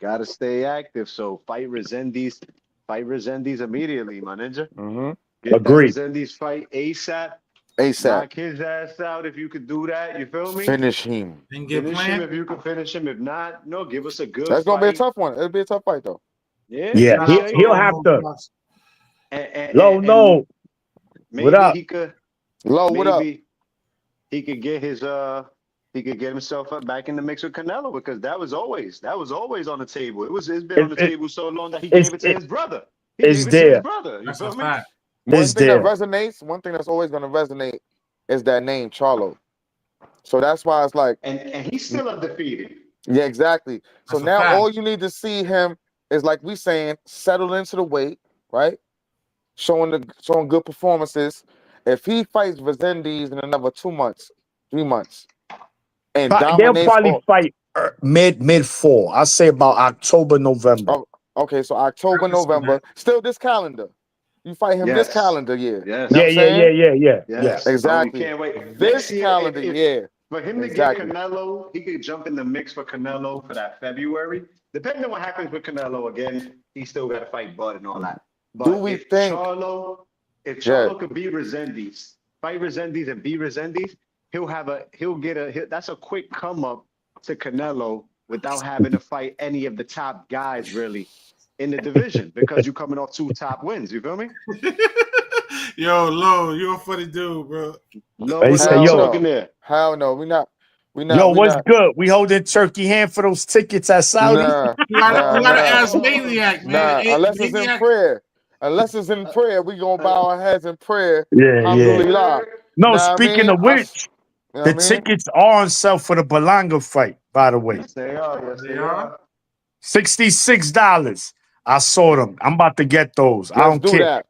Got to stay active. So fight Resendiz immediately, my ninja. Get
Agreed.
That Resendiz fight ASAP. Knock his ass out if you could do that. You feel me?
Finish him.
Finish him if you can finish him. If not, no, give us a good
That's going to be a tough one. It'll be a tough fight, though.
Yeah, he'll have to. No. What up?
What up?
He could get his he could get himself up back in the mix with Canelo, because that was always on the table. It's been on the table so long that he gave it to his brother.
It's there.
You feel me?
One thing that's always going to resonate is that name, Charlo. So that's why it's like...
And he's still undefeated.
Yeah, exactly. So now all you need to see him is like we saying, settled into the weight, right? Showing good performances. If he fights Resendiz in another 2 months, 3 months, and
they'll probably fight mid fall. I say about October, November.
Oh, okay, so October, November, still this calendar. You fight him this calendar year.
Yes.
Yeah.
Exactly.
We can't wait.
This calendar year.
For him to get Canelo, he could jump in the mix for Canelo for that February. Depending on what happens with Canelo, again, he still got to fight Bud and all that. But
do we think
if Charlo could beat Resendiz, fight Resendiz and beat Resendiz, that's a quick come up to Canelo without having to fight any of the top guys really in the division because you're coming off 2 top wins. You feel me?
Yo, Lo, you're a funny dude, bro.
No,
hell no, we not.
Yo, what's good? We holding turkey hand for those tickets at Saudi.
We gotta ask Maniac, man.
Unless it's in prayer. Unless it's in prayer, we gonna bow our heads in prayer.
Yeah. No, speaking of which, the tickets are on sale for the Belanga fight, by the way.
Yes, they are.
$66. I saw them. I'm about to get those. I don't care.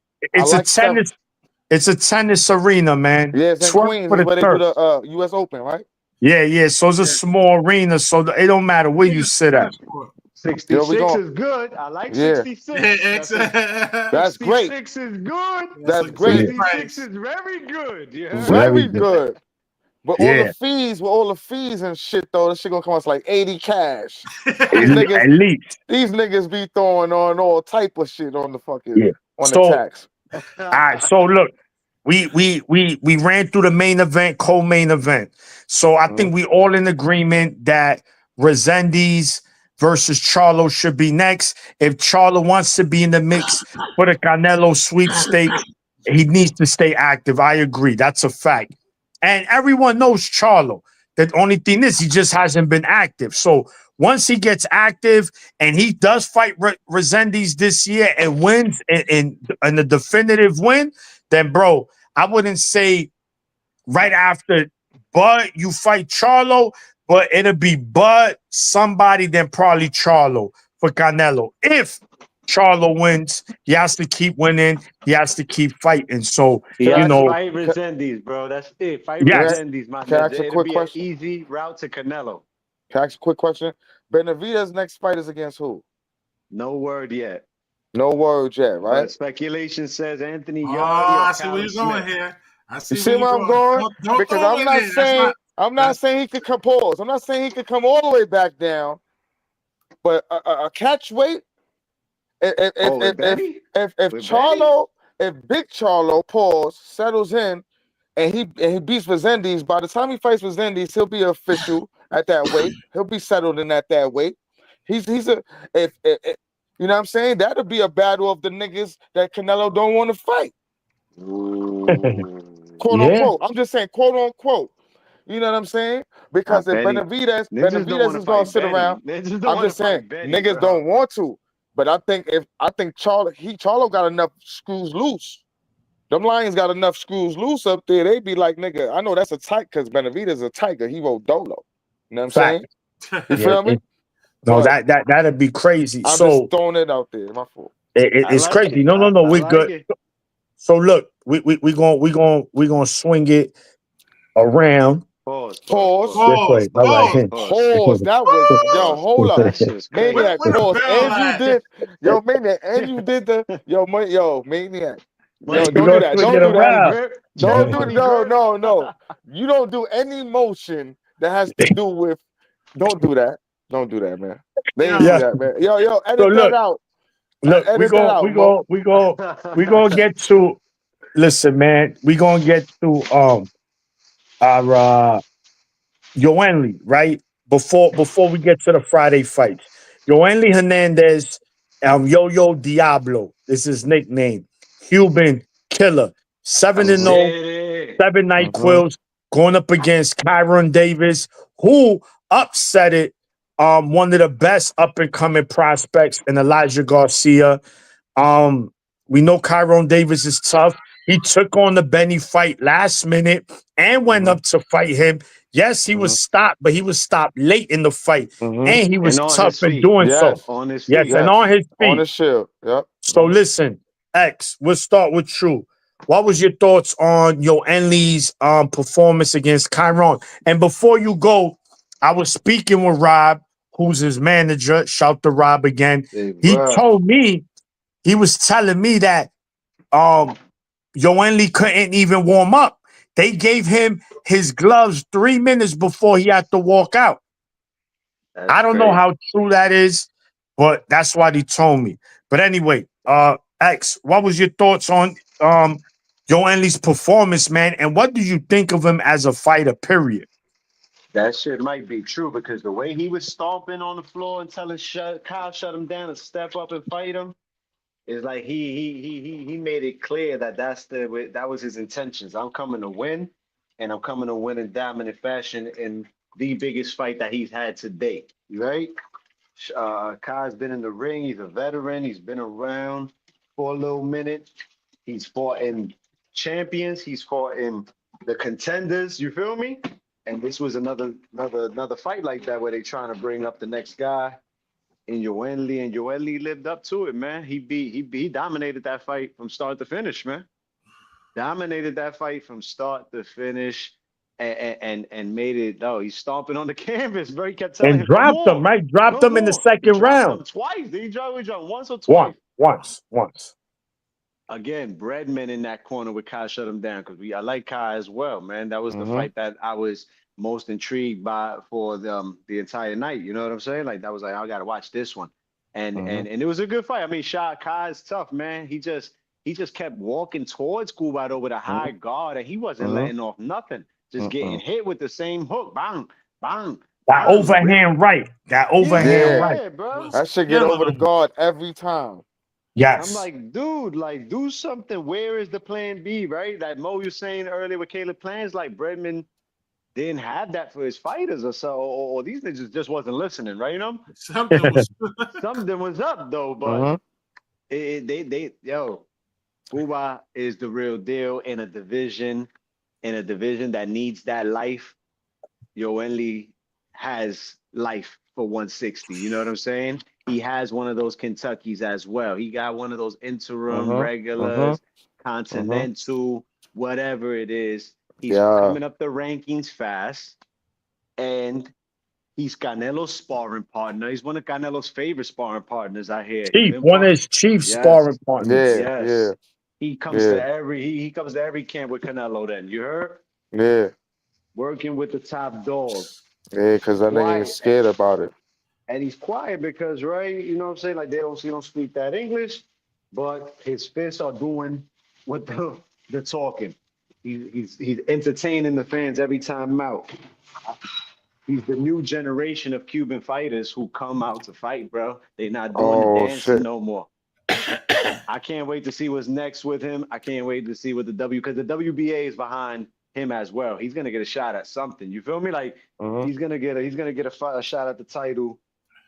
It's a tennis arena, man.
Yeah, it's in Queens, where they do the US Open, right?
Yeah. So it's a small arena, so it don't matter where you sit at.
66 is good. I like 66.
That's great.
66 is good.
That's great.
66 is very good. Yeah.
Very good. But all the fees and shit though, this shit gonna cost like 80 cash.
At least.
These niggas be throwing on all type of shit on the fucking the tax.
All right, so look, we ran through the main event, co-main event. So I think we all in agreement that Resendiz versus Charlo should be next. If Charlo wants to be in the mix for the Canelo sweepstakes, he needs to stay active. I agree. That's a fact. And everyone knows Charlo. The only thing is he just hasn't been active. So once he gets active and he does fight Resendiz this year and wins in a definitive win, then, bro, I wouldn't say right after Bud, you fight Charlo, but it'll be Bud, somebody, then probably Charlo for Canelo. If Charlo wins, he has to keep winning. He has to keep fighting. So,
fight Resendiz, bro. That's it. Fight Resendiz, man. It'll be an easy route to Canelo.
Can I ask a quick question? Benavidez's next fight is against who?
No word yet.
No word yet, right?
But speculation says Anthony Yardy.
I see where you're going here.
You see where I'm going? Because I'm not saying he could come pause. I'm not saying he could come all the way back down. But a catch weight. If Charlo, if Big Charlo pause settles in and he beats Resendiz, by the time he fights Resendiz, he'll be official at that weight. He'll be settled in at that weight. He's you know what I'm saying? That'll be a battle of the niggas that Canelo don't want to fight. Quote unquote. I'm just saying quote unquote. You know what I'm saying? Because if Benavidez is gonna sit around, I'm just saying niggas don't want to. But I think Charlo got enough screws loose. Them Lions got enough screws loose up there. They be like, nigga, I know that's a tight because Benavidez a tiger. He wrote Dolo. You know what I'm saying? You feel me?
No, that'd be crazy.
I'm just throwing it out there. My fault.
It's crazy. No, we're good. So look, we gonna swing it around.
Pause. That was hold up. Maniac, pause. And you did the Maniac. Don't do that. Don't do that. No. You don't do any motion that has to do with. Don't do that. Don't do that, man. They ain't do that, man. Yo, edit that out.
Look, we gonna get to. Listen, man, we gonna get to our Yoenli, right? Before we get to the Friday fights. Yoenli Hernandez, Yo Diablo, this is his nickname. Cuban killer, 7-0, 7 night quills, going up against Kyron Davis, who upsetted one of the best up-and-coming prospects in Elijah Garcia. We know Kyron Davis is tough. He took on the Benny fight last minute and went up to fight him. Yes, he was stopped, but he was stopped late in the fight, and he was tough in doing so.
On his feet.
Yes, and on his feet.
On his shield. Yep.
So listen, X, we'll start with you. What was your thoughts on UnoYouKno's performance against Chiron? And before you go, I was speaking with Rob, who's his manager. Shout to Rob again. He told me, he was telling me that UnoYouKno couldn't even warm up. They gave him his gloves 3 minutes before he had to walk out. I don't know how true that is, but that's what he told me. But anyway, X, what was your thoughts on UnoYouKno's performance, man? And what do you think of him as a fighter, period?
That shit might be true because the way he was stomping on the floor and telling Kyle shut him down and step up and fight him, is like he made it clear that that was his intentions. I'm coming to win, and I'm coming to win in dominant fashion in the biggest fight that he's had to date. Right? Kai's been in the ring. He's a veteran. He's been around for a little minute. He's fought in champions. He's fought in the contenders. You feel me? And this was another fight like that where they trying to bring up the next guy in UnoYouKno, and UnoYouKno lived up to it, man. He dominated that fight from start to finish, man. Dominated that fight from start to finish, and made it. Oh, he's stomping on the canvas, bro. He kept telling him,
dropped him, right? Dropped him in the second round.
Twice. Did he drop once or twice?
Once.
Again, Breadman in that corner with Kai shut him down because I like Kai as well, man. That was the fight that I was most intrigued by for the entire night. You know what I'm saying? Like that was like I gotta watch this one, and it was a good fight. I mean, Kai is tough, man. He just kept walking towards Kuwado with a high guard, and he wasn't letting off nothing. Just getting hit with the same hook, bang, bang.
That overhand right. That overhand right,
bro.
That should get over the guard every time.
Yes.
I'm like, dude, like do something. Where is the plan B, right? Like Mo, you saying earlier with Caleb plans, like Breadman didn't have that for his fighters or so, or these niggas just wasn't listening, right? You know?
Something
was up though, but Cuba is the real deal in a division that needs that life. UnoYouKno has life for 160. You know what I'm saying? He has one of those Kentuckys as well. He got one of those interim regulars, continental, whatever it is. He's coming up the rankings fast, and he's Canelo's sparring partner. He's one of Canelo's favorite sparring partners, I hear.
One of his chief sparring partners.
He comes to every camp with Canelo. Then you heard?
Yeah.
Working with the top dog.
Yeah, because that nigga is scared about it.
And he's quiet because, right, you know what I'm saying? Like, they don't speak that English, but his fists are doing what the talking. He's entertaining the fans every time out. He's the new generation of Cuban fighters who come out to fight, bro. They're not doing the dancing no more. I can't wait to see what's next with him. I can't wait to see what because the WBA is behind him as well. He's gonna get a shot at something. You feel me? Like he's gonna get a shot at the title.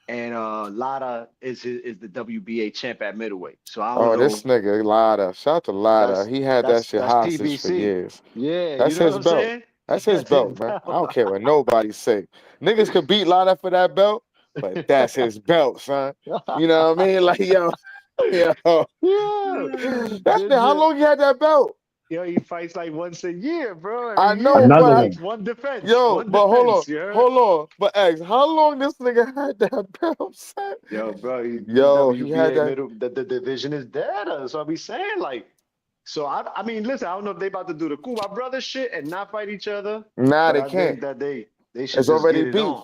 And Lada is the WBA champ at middleweight. So I don't know.
This nigga Lada. Shout out to Lada. He had that shit hostage PBC. For years.
Yeah,
that's his belt. Saying? That's his belt, man. I don't care what nobody say. Niggas could beat Lada for that belt, but that's his belt, son. You know what I mean? Like, yo. That's how long you had that belt?
Yo, he fights like once a year, bro.
I know, but
one defense.
Hold on. But X, how long this nigga had that belt, son?
Yo, bro.
He had that.
The division is dead. So I be saying, like, so I mean, listen, I don't know if they about to do the Cuba brothers shit and not fight each other.
Nah, they can't.
That they should.
It's already beef.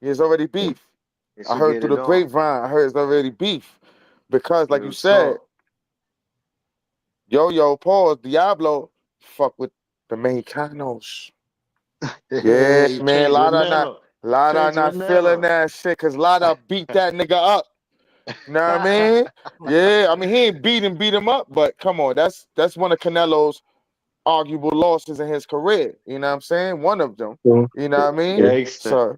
It's already beef. I heard through the grapevine. I heard it's already beef because, like you said. Pause, Diablo, fuck with the Mexicanos. Yeah, man, Lada not feeling that shit, because Lada beat that nigga up. You know what I mean? Yeah, I mean, he ain't beat him up, but come on, that's one of Canelo's arguable losses in his career. You know what I'm saying? One of them. You know what I mean? So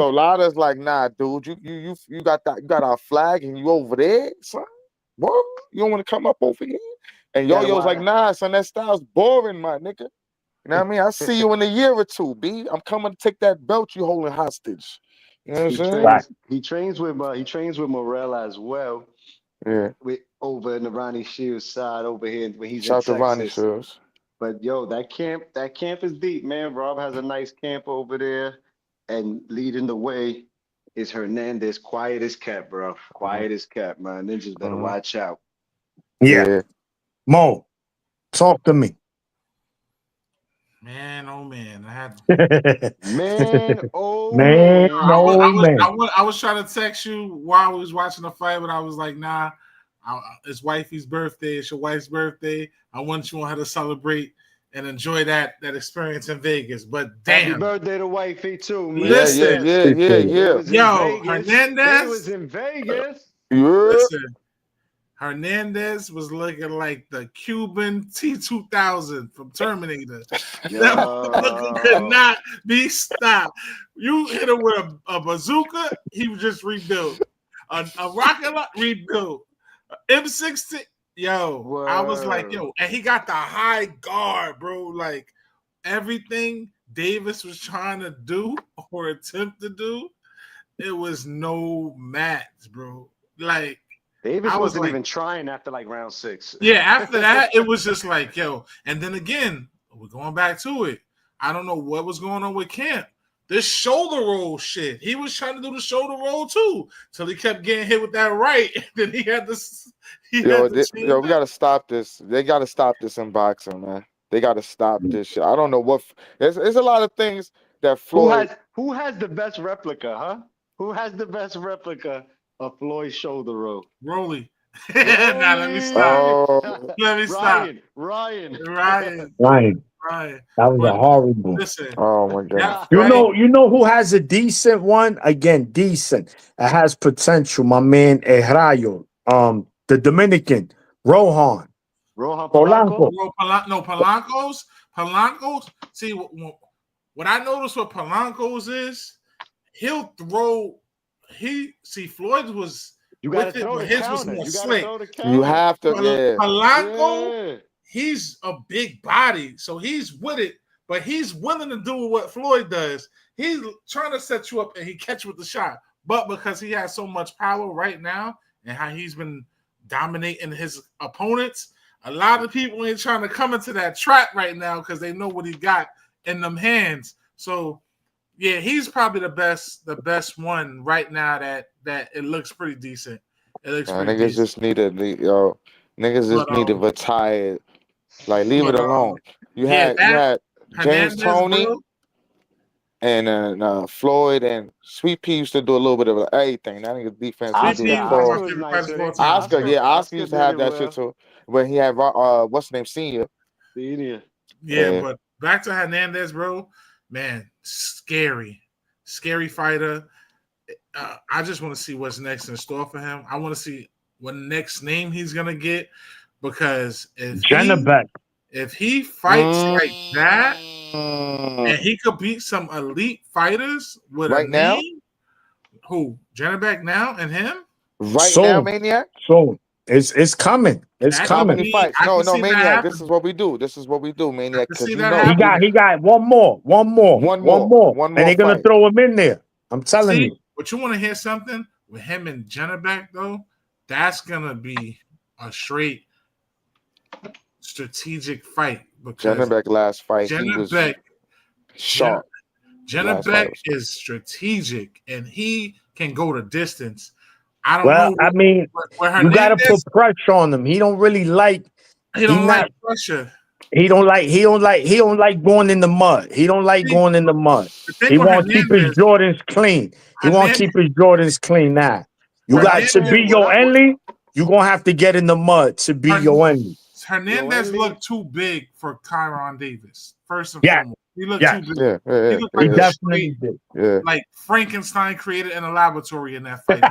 Lada's like, nah, dude, you got our flag and you over there, son. What? You don't want to come up over here? And Yo-Yo's like, nah, son, that style's boring, my nigga. You know what I mean? I see you in a year or two, B. I'm coming to take that belt you holding hostage. You know what I'm saying?
He trains with Morel as well.
Yeah.
Over in the Ronnie Shields side over here when he's
Shout
in
to Ronnie
Texas.
Shields.
But yo, that camp is deep, man. Rob has a nice camp over there, and leading the way is Hernandez. Quiet as kept, bro. Quiet as kept, man. Ninjas better watch out.
Yeah. Mo, talk to me.
Man, oh man, I had
man, oh
man.
I was trying to text you while we was watching the fight, but I was like, nah, it's wifey's birthday. It's your wife's birthday. I want you on how to celebrate and enjoy that experience in Vegas. But damn,
happy birthday to wifey too, man.
Listen,
yeah.
Yo, Hernandez.
It was in Vegas.
Listen. Hernandez was looking like the Cuban T-2000 from Terminator. That could not be stopped. You hit him with a bazooka, he was just rebuilt. A rocket rebuilt. M16, yo. Word. I was like, yo, and he got the high guard, bro. Like everything Davis was trying to do or attempt to do, it was no match, bro. Like.
Davis wasn't even trying after like round 6.
Yeah, after that, it was just like, yo. And then again, we're going back to it. I don't know what was going on with Camp. This shoulder roll shit. He was trying to do the shoulder roll too, till he kept getting hit with that right. Then he had this.
We got to stop this. They got to stop this in boxing, man. They got to stop this shit. I don't know what. There's a lot of things that Floyd.
Who has the best replica, huh? Who has the best replica? A Floyd shoulder roll.
Rolly. Nah, let me stop. Let me stop.
Ryan.
That was a horrible.
Listen.
Oh my God.
You know who has a decent one? Again, decent. It has potential. My man Rayo. The Dominican. Rohan
Polanco. Polanco's. See, what I noticed with Polanco's is he'll throw. Floyd was
you got to throw the counter.
You have to.
Polanco, he's a big body, so he's with it, but he's willing to do what Floyd does. He's trying to set you up and he catch you with the shot, but because he has so much power right now and how he's been dominating his opponents, a lot of people ain't trying to come into that trap right now because they know what he got in them hands. So. Yeah, he's probably the best one right now that it looks pretty decent. It looks pretty
niggas
decent.
Just need to retire. Like leave it alone. You had James Toney and Floyd and Sweet Pea used to do a little bit of everything. That nigga's defense. Oscar used to have that shit too. When he had what's the name, Senior.
Yeah, but back to Hernandez, bro. Man, scary fighter. I just want to see what's next in store for him. I want to see what next name he's gonna get because if he fights like that and he could beat some elite fighters with
right now,
name, who Jennebeck now and him
now, Maniac.
So it's coming. It's coming.
No, Maniac. This is what we do. Maniac.
He got one more. And they're gonna throw him in there. I'm telling you.
But you want to hear something with him and Jennebeck though? That's gonna be a straight strategic fight.
Jennebeck last fight,
Jennebeck,
he was sharp.
Jennebeck is strategic and he can go the distance. I don't know.
I mean, you got to put pressure on him. He don't really like.
He don't like pressure.
He don't like going in the mud. He don't like going in the mud. He won't keep his Jordans clean. He won't keep his Jordans clean now. You got to be your enemy. You're gonna have to get in the mud to be your enemy.
Hernandez looked too big for Tyron Davis. First and foremost. He looked too big.
He
looked like
definitely did.
Like Frankenstein created in a laboratory in that fight.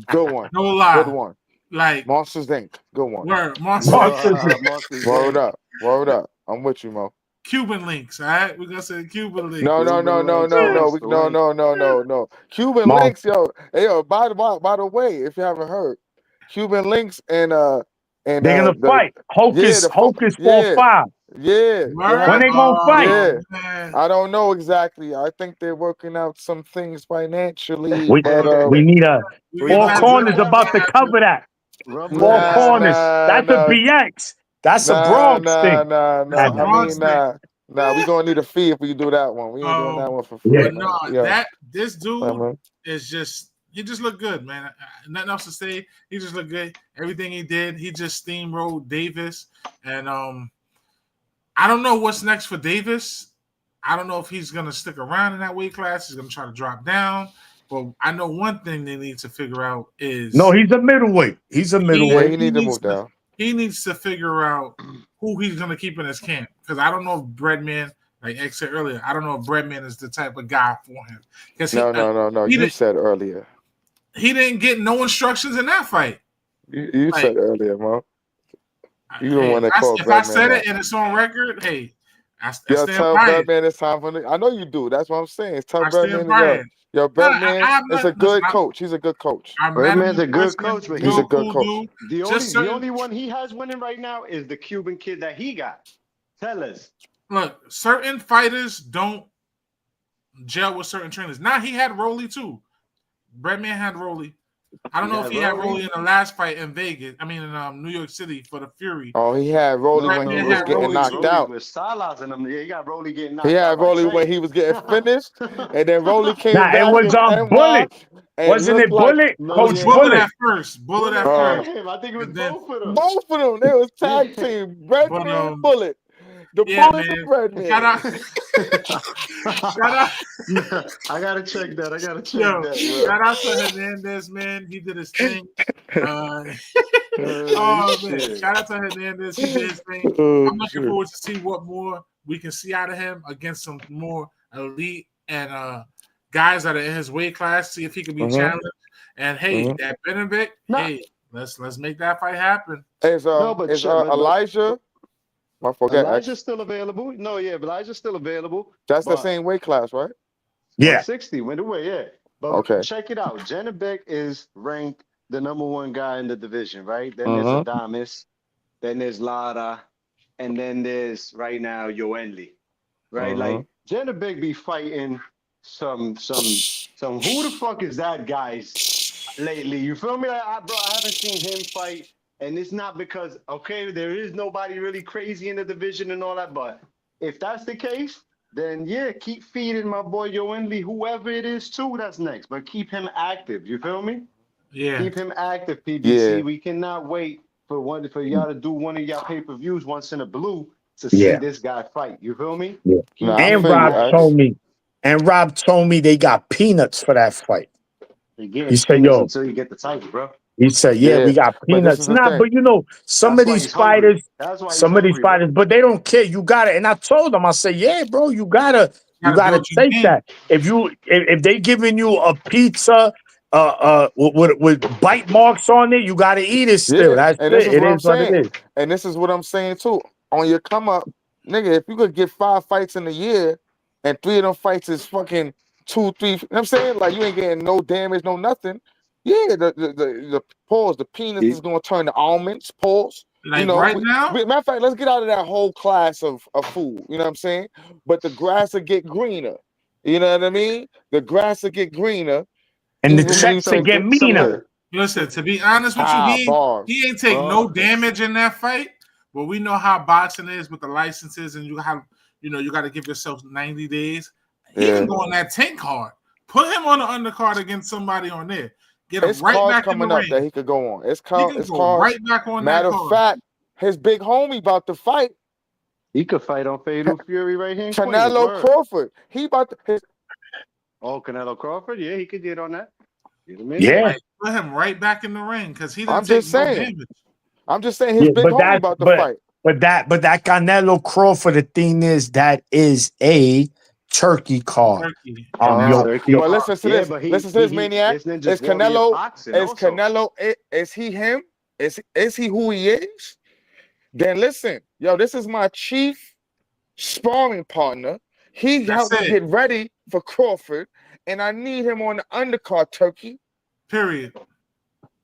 Good one.
No lie.
Good one.
Like
Monsters Inc. Good one.
Monsters
Inc. Word up. I'm with you, Mo.
Cuban links, all right? We're gonna say Cuban links.
No. Cuban links, yo. Hey, yo, by the way, if you haven't heard, Cuban links and And
they're gonna fight. Hocus 4-5.
Yeah.
When they gonna fight?
Yeah. I don't know exactly. I think they're working out some things financially.
We need a Four Corners about to cover that. Four Corners. That's a BX. That's a Bronx thing.
Nah, we gonna need a fee if we do that one. We ain't doing that one for free.
But no, this dude is just, he just looked good, man. Nothing else to say. He just looked good. Everything he did, he just steamrolled Davis. And I don't know what's next for Davis. I don't know if he's gonna stick around in that weight class. He's gonna try to drop down. But I know one thing they need to figure out is
he's a middleweight. He's a middleweight.
He needs to move down.
He needs to figure out who he's going to keep in his camp. Because I don't know if Breadman, like X said earlier, I don't know if Breadman is the type of guy for him.
No. You said earlier.
He didn't get no instructions in that fight.
You said earlier, Mo. You don't want to call Breadman.
If I said it and it's on record, hey, I stand
tell Breadman it's time for I know you do. That's what I'm saying. Tell Breadman. Yo, Breadman is a good coach. He's a good coach.
Breadman's a good coach, but
he's a good coach.
The only one he has winning right now is the Cuban kid that he got. Tell us.
Look, certain fighters don't gel with certain trainers. Now he had Rolly too. Breadman had Rolly. I don't know if he had Rolly in the last fight in Vegas. I mean, in New York City for the Fury.
Oh, he had Rolly when he was getting knocked out.
With Salas in him, yeah, he got Rolly getting knocked out.
He had Rolly when he was getting finished, and then Rolly came back.
It was Bullet. Wasn't it Bullet? Coach Bullet
at first. Bullet at first.
I think it was both of them.
Both of them. They was tag team. Breadman and Bullet. The Bullet and Breadman.
Shout out.
I gotta check that.
Shout out to Hernandez, man. He did his thing. Man. Shout out to Hernandez. He did his thing. I'm looking forward to see what more we can see out of him against some more elite and guys that are in his weight class. See if he can be challenged. And hey, that Benedict, hey, let's make that fight happen.
Is Elijah? I forget.
Elijah's still available. No, yeah, Elijah's still available.
That's the same weight class, right?
Yeah.
60 went away, yeah. But check it out. Benedict is ranked the #1 guy in the division, right? Then there's Adames, then there's Lara, and then there's right now Yoenli. Right? Like Benedict be fighting some who the fuck is that guys lately? You feel me? I haven't seen him fight. And it's not because, there is nobody really crazy in the division and all that. But if that's the case, then yeah, keep feeding my boy Yoenli, whoever it is too, that's next. But keep him active. You feel me?
Yeah.
Keep him active, PBC. Yeah. We cannot wait for y'all to do one of y'all pay-per-views once in a blue to see this guy fight. You feel me?
Yeah. And Rob told me they got peanuts for that fight.
He said, yo, until you get the title, bro.
He said, we got peanuts. But you know, some of these fighters, but they don't care. You got it. And I told them, I said, yeah, bro, you gotta take that. If they giving you a pizza with bite marks on it, you gotta eat it still. That's it. It is what it is.
And this is what I'm saying too. On your come up, nigga, if you could get 5 fights in a year and 3 of them fights is fucking 2, 3, you know what I'm saying? Like you ain't getting no damage, no nothing. Yeah, the pause, the penis is gonna turn to almonds, pause.
Like right now?
Matter of fact, let's get out of that whole class of food. You know what I'm saying? But the grass will get greener. You know what I mean? The grass will get greener.
And the checks will get meaner.
Listen, to be honest with you, he ain't take no damage in that fight. But we know how boxing is with the licenses, and you got to give yourself 90 days. He can go on that tank card. Put him on the undercard against somebody on there. Get him right back
coming
in the
up
ring.
That he could go on. It's
right back on
Matter
that
of fact, his big homie about to fight.
He could fight on Fatal Fury right here.
Canelo Crawford. He about to.
Canelo Crawford. Yeah, he could get on that.
Yeah,
put him right back in the ring because he didn't
I'm just saying his big homie about to fight.
But that Canelo Crawford. The thing is that is a turkey card.
Well, listen to this. Listen to this, Maniac. Is Canelo? Is he him? Is he who he is? Then listen, yo, this is my chief sparring partner. He helped me get ready for Crawford, and I need him on the undercard, Turkey.
Period.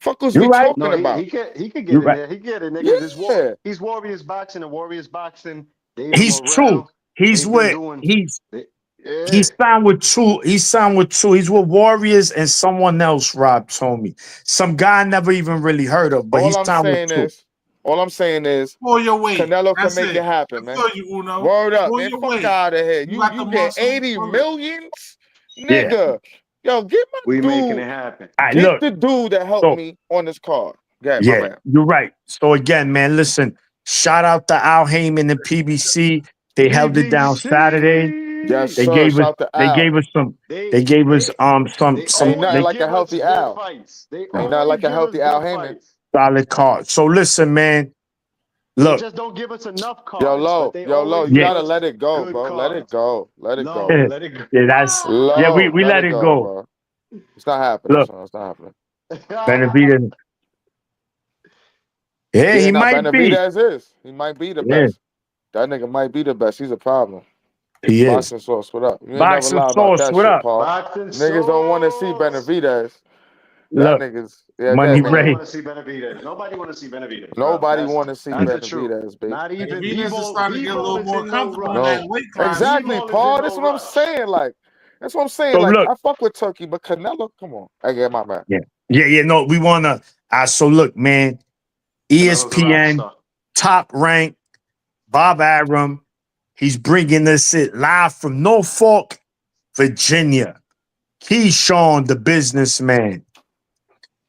Fuck was we talking about?
He could get in there. He get in there because he's Warriors boxing and Warriors boxing.
He's true. He's with He signed with two. He signed with two. He's with Warriors and someone else. Rob told me some guy I never even really heard of. But he's signed with two.
All I'm saying is, Canelo can make it happen, man. Word up, man. Fuck out of here. You get 80 millions, nigga. Yo, get my dude.
Making it happen.
Get the dude that helped me on this card.
Yeah, you're right. So again, man, listen. Shout out to Al Heyman and PBC. They held it down Saturday.
Yes,
they gave us some. They gave us some.
Ain't nothing like a healthy Al. Ain't nothing like a healthy Al Heyman.
Solid card. So listen, man. Look,
they just don't give us enough cards.
Yo, Lo, you gotta let it go, bro. Let it go. Let it go.
Yeah, that's we let it go.
Bro. It's not happening.
Look,
it's not happening.
Benavidez. Yeah, he might be.
He might be the best. That nigga might be the best. He's a problem.
He is.
Boxing Sauce, what up?
Boxing Sauce, what up?
Niggas don't want to see Benavidez.
Look, Money
Ray. Nobody want to see Benavidez. Nobody want to see Benavidez.
Nobody want to see Benavidez, baby.
Not even
Benavidez is starting to get a little more comfortable in that weight class.
Exactly, Paul. That's what I'm saying. Like, that's what I'm saying. So like, look, I fuck with Turkey, but Canelo, come on. I get my man.
Yeah. No, we wanna. So look, man. ESPN, Top Rank, Bob Arum. He's bringing us it live from Norfolk, Virginia. Keyshawn, the businessman.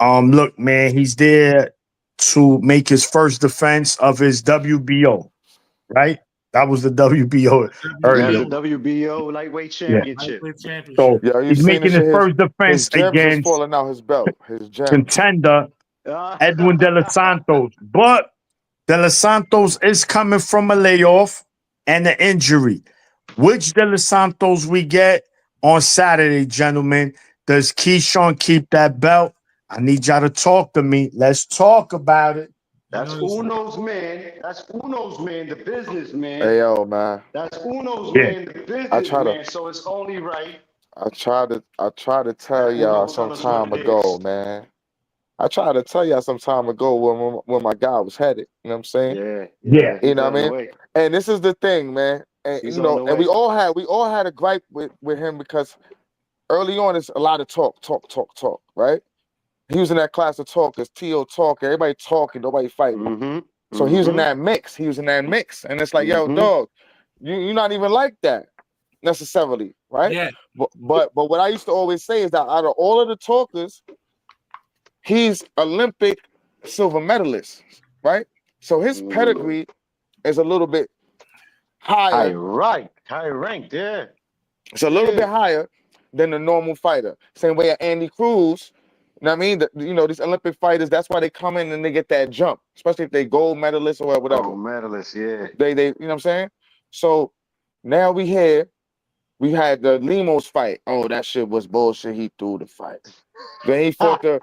Look, man, he's there to make his first defense of his WBO, right? That was the WBO earlier.
The WBO lightweight championship.
So he's making his first defense against
falling out his belt. His
contender Edwin De Los Santos. But De Los Santos is coming from a layoff and an injury. Which De Los Santos we get on Saturday, gentlemen? Does Keyshawn keep that belt? I need y'all to talk to me. Let's talk about it.
That's Uno's man. That's Uno's man, the businessman.
Hey, yo, man.
That's Uno's man, the businessman. So it's only right.
I tried to tell y'all some time ago, man. I tried to tell y'all some time ago when my guy was headed. You know what I'm saying?
Yeah.
You know what I mean? And this is the thing, man. And you know, and we all had a gripe with him because early on it's a lot of talk, right? He was in that class of talkers, T.O. talking, everybody talking, nobody fighting. So he was in that mix. And it's like, yo, dog, you're not even like that necessarily, right?
Yeah.
But what I used to always say is that out of all of the talkers, he's Olympic silver medalist, right? So his pedigree is a little bit higher.
High ranked, yeah.
It's a little bit higher than the normal fighter. Same way Andy Cruz. You know what I mean? These Olympic fighters, that's why they come in and they get that jump, especially if they gold medalists or whatever.
Gold medalists, yeah.
They you know what I'm saying? So now we had the Lemos fight. Oh, that shit was bullshit. He threw the fight. Then he fought right?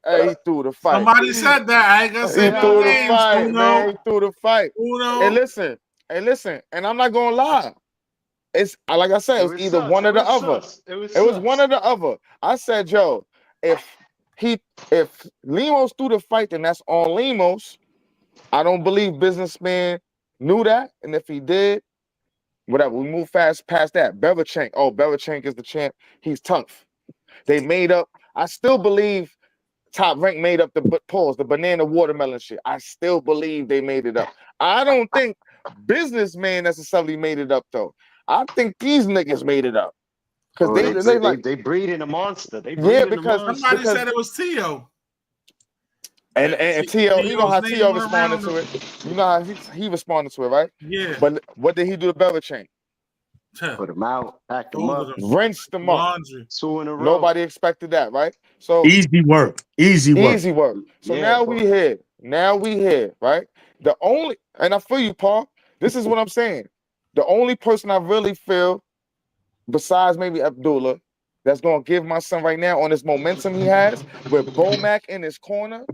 Hey, he threw the fight.
Somebody said that. I ain't gonna say
he threw the fight, man. He threw the fight.
Uno.
Hey, listen, and I'm not gonna lie. It's like I said, it was either one or the other. It was one or the other. I said, yo, if Lemos threw the fight, then that's on Lemos. I don't believe businessman knew that, and if he did, whatever. We move fast past that. Bevachenk. Oh, Bevachenk is the champ. He's tough. They made up. I still believe Top Rank made up the banana watermelon shit. I still believe they made it up. I don't think businessman necessarily made it up though. I think these niggas made it up. Because
they breeding a monster.
Because
somebody said it was T.O.
And T.O., you know how T.O. responded to it. You know how he responded to it, right?
Yeah.
But what did he do to Bevachenk?
Put him out, packed him up,
rinsed them up.
2 in a row.
Nobody expected that, right? So
easy work.
So now we here, right? And I feel you, Paul. This is what I'm saying. The only person I really feel, besides maybe Abdullah, that's gonna give my son right now on this momentum he has with Bomac in his corner.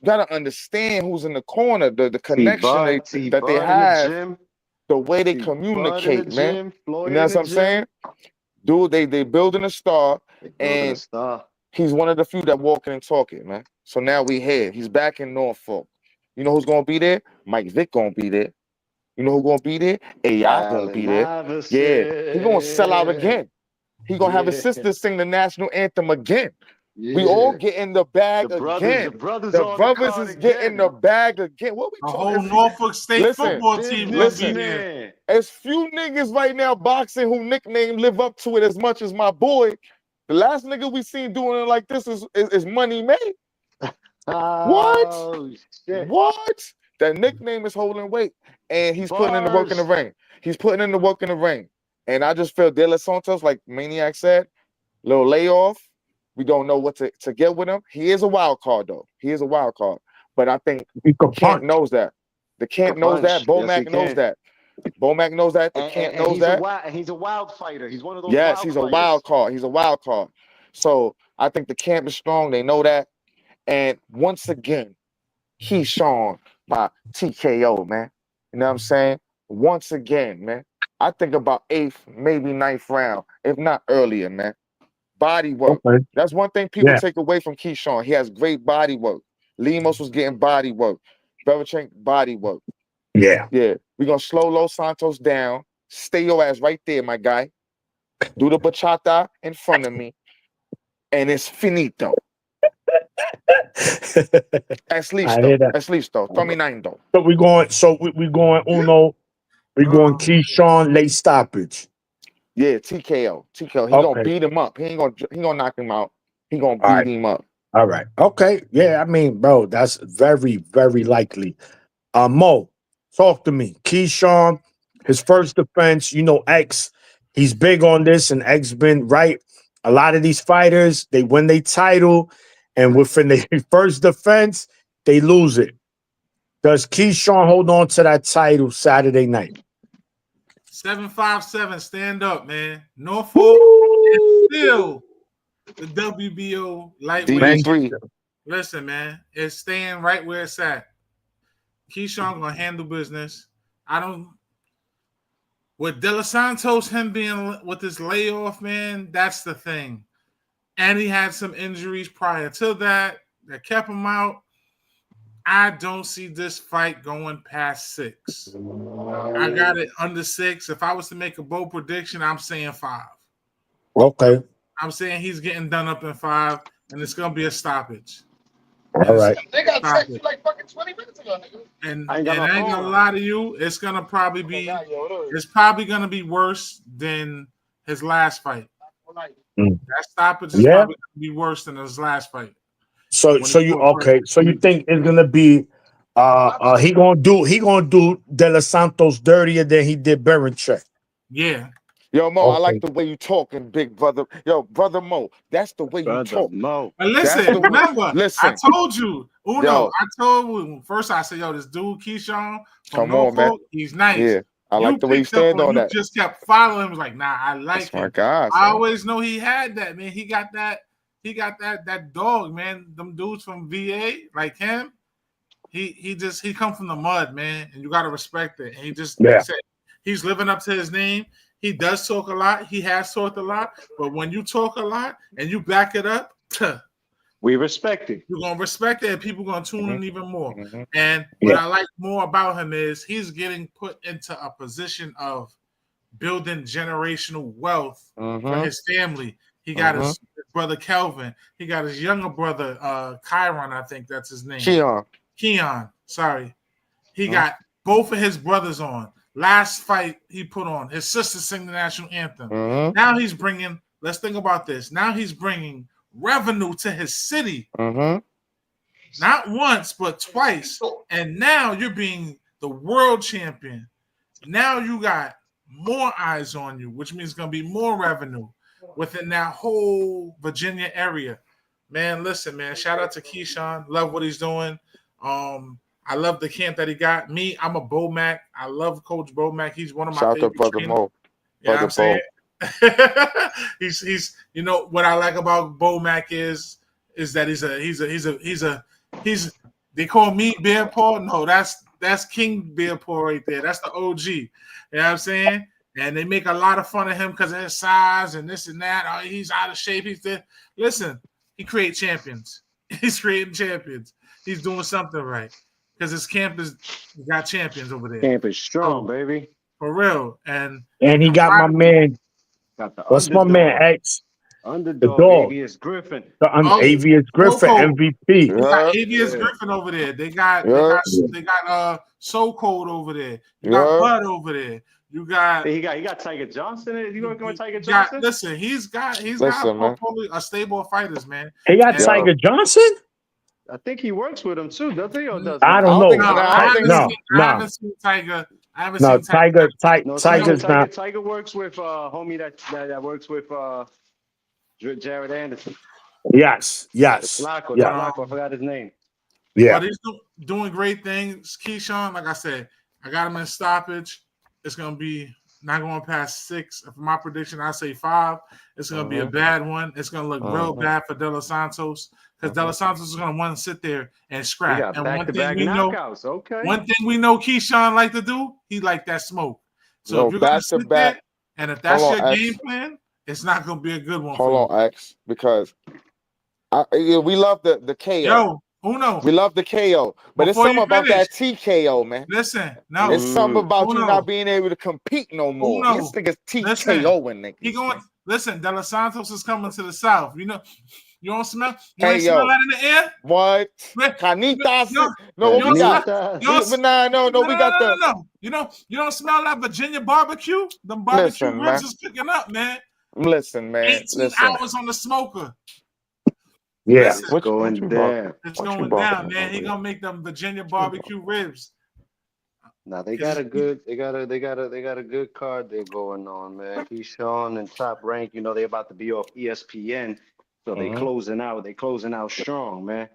You gotta understand who's in the corner, the connection that they have, the way they communicate, man. You know what I'm saying? Dude, they building a star, He's one of the few that walking and talking, man. So now we here. He's back in Norfolk. You know who's gonna be there? Mike Vick gonna be there. You know who's gonna be there? AI gonna be there. Yeah, he gonna sell out again. He gonna have his sister sing the national anthem again. Yeah. We all get in the bag again. The brothers is getting the bag again. What we
talking? The whole Norfolk State football team.
Listen, as few niggas right now boxing who nickname live up to it as much as my boy. The last nigga we seen doing it like this is Money May. What? Shit. What? That nickname is holding weight, and he's putting in the work in the ring. He's putting in the work in the ring, and I just feel De La Santos, like Maniac said, little layoff. We don't know what to get with him. He is a wild card, though. He is a wild card, but I think the camp knows that. The camp knows that. Bomac knows that. Bomac knows that. The camp knows that.
He's a wild fighter. He's one of those.
Yes, he's a wild card. He's a wild card. So I think the camp is strong. They know that. And once again, Keyshawn by TKO, man. You know what I'm saying? Once again, man. I think about 8th, maybe 9th round, if not earlier, man. Body work. Okay. That's one thing people take away from Keyshawn. He has great body work. Lemos was getting body work. Belichick, body work.
Yeah.
Yeah. We're going to slow Los Santos down. Stay your ass right there, my guy. Do the bachata in front of me. And it's finito. At least though. Throw me 9 though.
So we're going Uno. We're going Keyshawn late stoppage.
Yeah, TKO. He gonna beat him up. He ain't gonna knock him out. He gonna beat him up.
All right. Okay. Yeah, I mean, bro, that's very, very likely. Mo, talk to me. Keyshawn, his first defense, X, he's big on this, and X been right. A lot of these fighters, they win their title, and within their first defense, they lose it. Does Keyshawn hold on to that title Saturday night?
757, stand up, man. Norfolk is still the WBO lightweight.
DB3.
Listen, man, it's staying right where it's at. Keyshawn gonna handle business. With De La Santos, him being with his layoff, man, that's the thing. And he had some injuries prior to that kept him out. I don't see this fight going past 6. I got it under 6. If I was to make a bold prediction, I'm saying 5.
Okay.
I'm saying he's getting done up in 5, and it's going to be a stoppage.
All right.
They got text you like fucking 20 minutes ago, nigga.
And I ain't going to lie to you, it's going to probably be worse than his last fight. That stoppage is probably going to be worse than his last fight. So you think it's gonna be he gonna do De La Santos dirtier than he did Berencheck? Yeah.
Yo, Mo, I like the way you talking, big brother. Yo, brother Mo, that's the way you talk.
Mo.
But listen, I told you, Uno, I told you first. I said, yo, this dude Keyshawn from Norfolk, man. He's nice.
Yeah, I like the way you stand on that.
You just kept following him. Was like, nah, I like him.
My God,
I always know he had that, man. He got that dog, man. Them dudes from VA, like him, he come from the mud, man, and you gotta respect it. And he just he's living up to his name. He does talk a lot. He has talked a lot, but when you talk a lot and you back it up,
we respect it.
You're gonna respect it, and people gonna tune in even more. And what I like more about him is he's getting put into a position of building generational wealth for his family. He got his brother Kelvin. He got his younger brother, Kyron, I think that's his name. Keon, sorry. He got both of his brothers on. Last fight he put on, his sister sang the national anthem. Now he's bringing, let's think about this. Now he's bringing revenue to his city. Not once, but twice. And now you're being the world champion. Now you got more eyes on you, which means it's going to be more revenue within that whole Virginia area. Man, listen, man, shout out to Keyshawn. Love what he's doing. I love the camp that he got. Me, I'm a Bomac. I love Coach Bomac. He's one of my favorite
brother Mo.
You know what I'm saying? he's you know what I like about Bomac is that he's they call me Bear Paw. No, that's King Bear Paw right there. That's the OG. You know what I'm saying? And they make a lot of fun of him because of his size and this and that. Oh, he's out of shape. He's there. Listen, he create champions. He's creating champions. He's doing something right because his camp is got champions over there.
Camp is strong, baby.
For real. And
he got my man.
Got the
What's
underdog.
my man? X.
Underdog.
The dog.
Avius Griffin.
Avius Griffin, MVP.
They got Avius Griffin over there. They got Soul Code over there. You got Bud over there. You got
he got Tiger Johnson. Is he working with Tiger Johnson?
Listen, he's got a stable of fighters, man.
He got Tiger Johnson?
I think he works with him too, doesn't he? Or doesn't
I don't know.
I haven't seen Tiger.
Tiger's not.
Tiger works with homie that works with Jared Anderson.
Yes.
Flacco, I forgot his name.
Yeah. But he's doing great things. Keyshawn, like I said, I got him in stoppage. It's gonna be not going past 6. For my prediction, I say 5. It's gonna be a bad one. It's gonna look real bad for De Los Santos because De Los Santos is gonna want to sit there and scrap. And one thing we know, Keyshawn like to do, he like that smoke. So if you're gonna sit there, and if that's your game plan, it's not gonna be a good one.
Hold on, X, because we love the KO.
Yo, Uno.
We love the KO, but it's something about that TKO, man.
Listen, no,
it's something about you not being able to compete no more. This nigga's TKOing niggas.
He going. Listen, De Los Santos is coming to the south. You know, you don't smell. You
hey,
smell that in the air.
What? Canitas? No, we got. No, we got the.
No. You don't smell that Virginia barbecue. The barbecue ribs is cooking up, man.
Listen, man.
18 hours on the smoker.
Yeah,
it's going down.
It's going down, man. He gonna make them Virginia barbecue ribs.
Now they got a good card they're going on, man. Keyshawn and Top Rank, they about to be off ESPN, so they closing out. They closing out strong, man.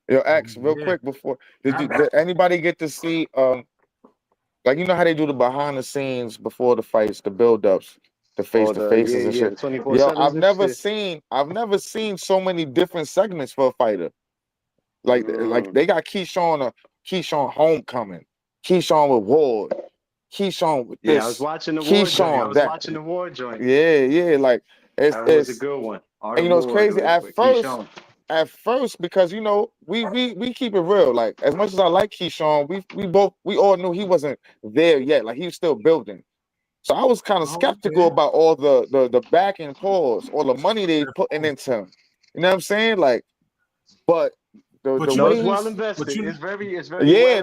Yo, X, real quick before did anybody get to see like how they do the behind the scenes before the fights, the build-ups? The face-to-faces and shit. Yo, I've never seen so many different segments for a fighter. Like they got Keyshawn Homecoming, Keyshawn with Ward, Keyshawn with this.
Yeah, I was watching the Ward joint. I was watching the Ward joint.
Yeah. Like it's
a good one.
And it's crazy at first because we keep it real. Like as much as I like Keyshawn, we all knew he wasn't there yet. Like he was still building. So I was kind of skeptical about all the back and pause, all the money they putting into him. You know what I'm saying? Like, but the way
well invested. It's very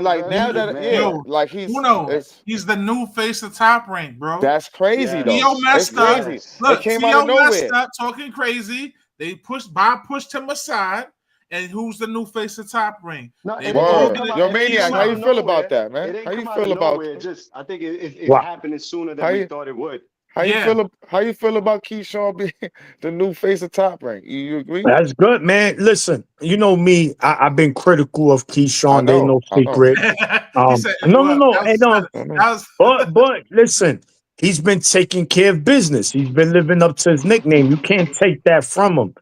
like now that like
he's the new face of Top Rank, bro.
That's crazy though.
CEO messed up. Look,
it came out of nowhere.
Messed up, talking crazy. Bob pushed him aside. And who's the new face of Top Rank?
No, yo, Maniac, how you feel about that, man? How you feel about
it? I think it happened sooner than we thought it would.
How you feel about Keyshawn being the new face of Top Rank? You agree?
That's good, man. Listen, you know me. I've been critical of Keyshawn. There's no secret. But listen, he's been taking care of business. He's been living up to his nickname. You can't take that from him.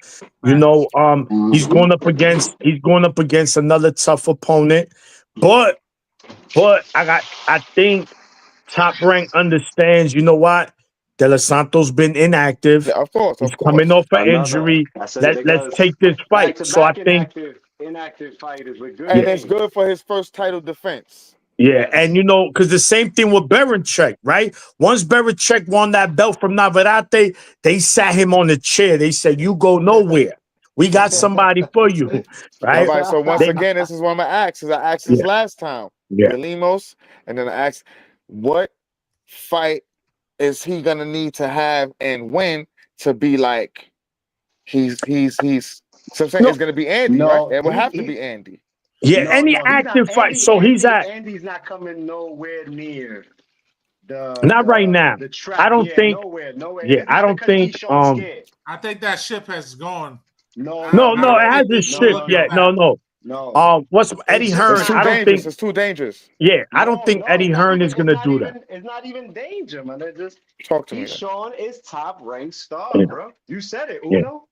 He's going up against another tough opponent. But I think Top Rank understands, you know what? De Los Santos been inactive.
Yeah, of course.
He's coming off an injury. Let's take this fight. So I think
inactive fighters were good.
And it's good for his first title defense.
Yeah, and because the same thing with Berinchyk, right? Once Berinchyk won that belt from Navarrete, they sat him on the chair. They said, "You go nowhere. We got somebody for you." Right?
All right. So once again, this is one of my asks. I asked this last time.
Yeah.
Limos, and then I asked, what fight is he gonna need to have and when to be like he's so I'm saying it's gonna be Andy, right? It will have to be Andy.
Yeah, active fight. So
Andy's not coming nowhere near
right now.
The track.
I don't think
nowhere.
Yeah, I don't think
I think that ship has gone.
No, it hasn't shipped yet. No. What's Eddie Hearn? I don't think
it's too dangerous.
Yeah, I don't think Eddie Hearn is gonna do that.
It's not even danger, man. It just
talk to me.
Keyshawn is Top Rank star, bro. You said it, Uno.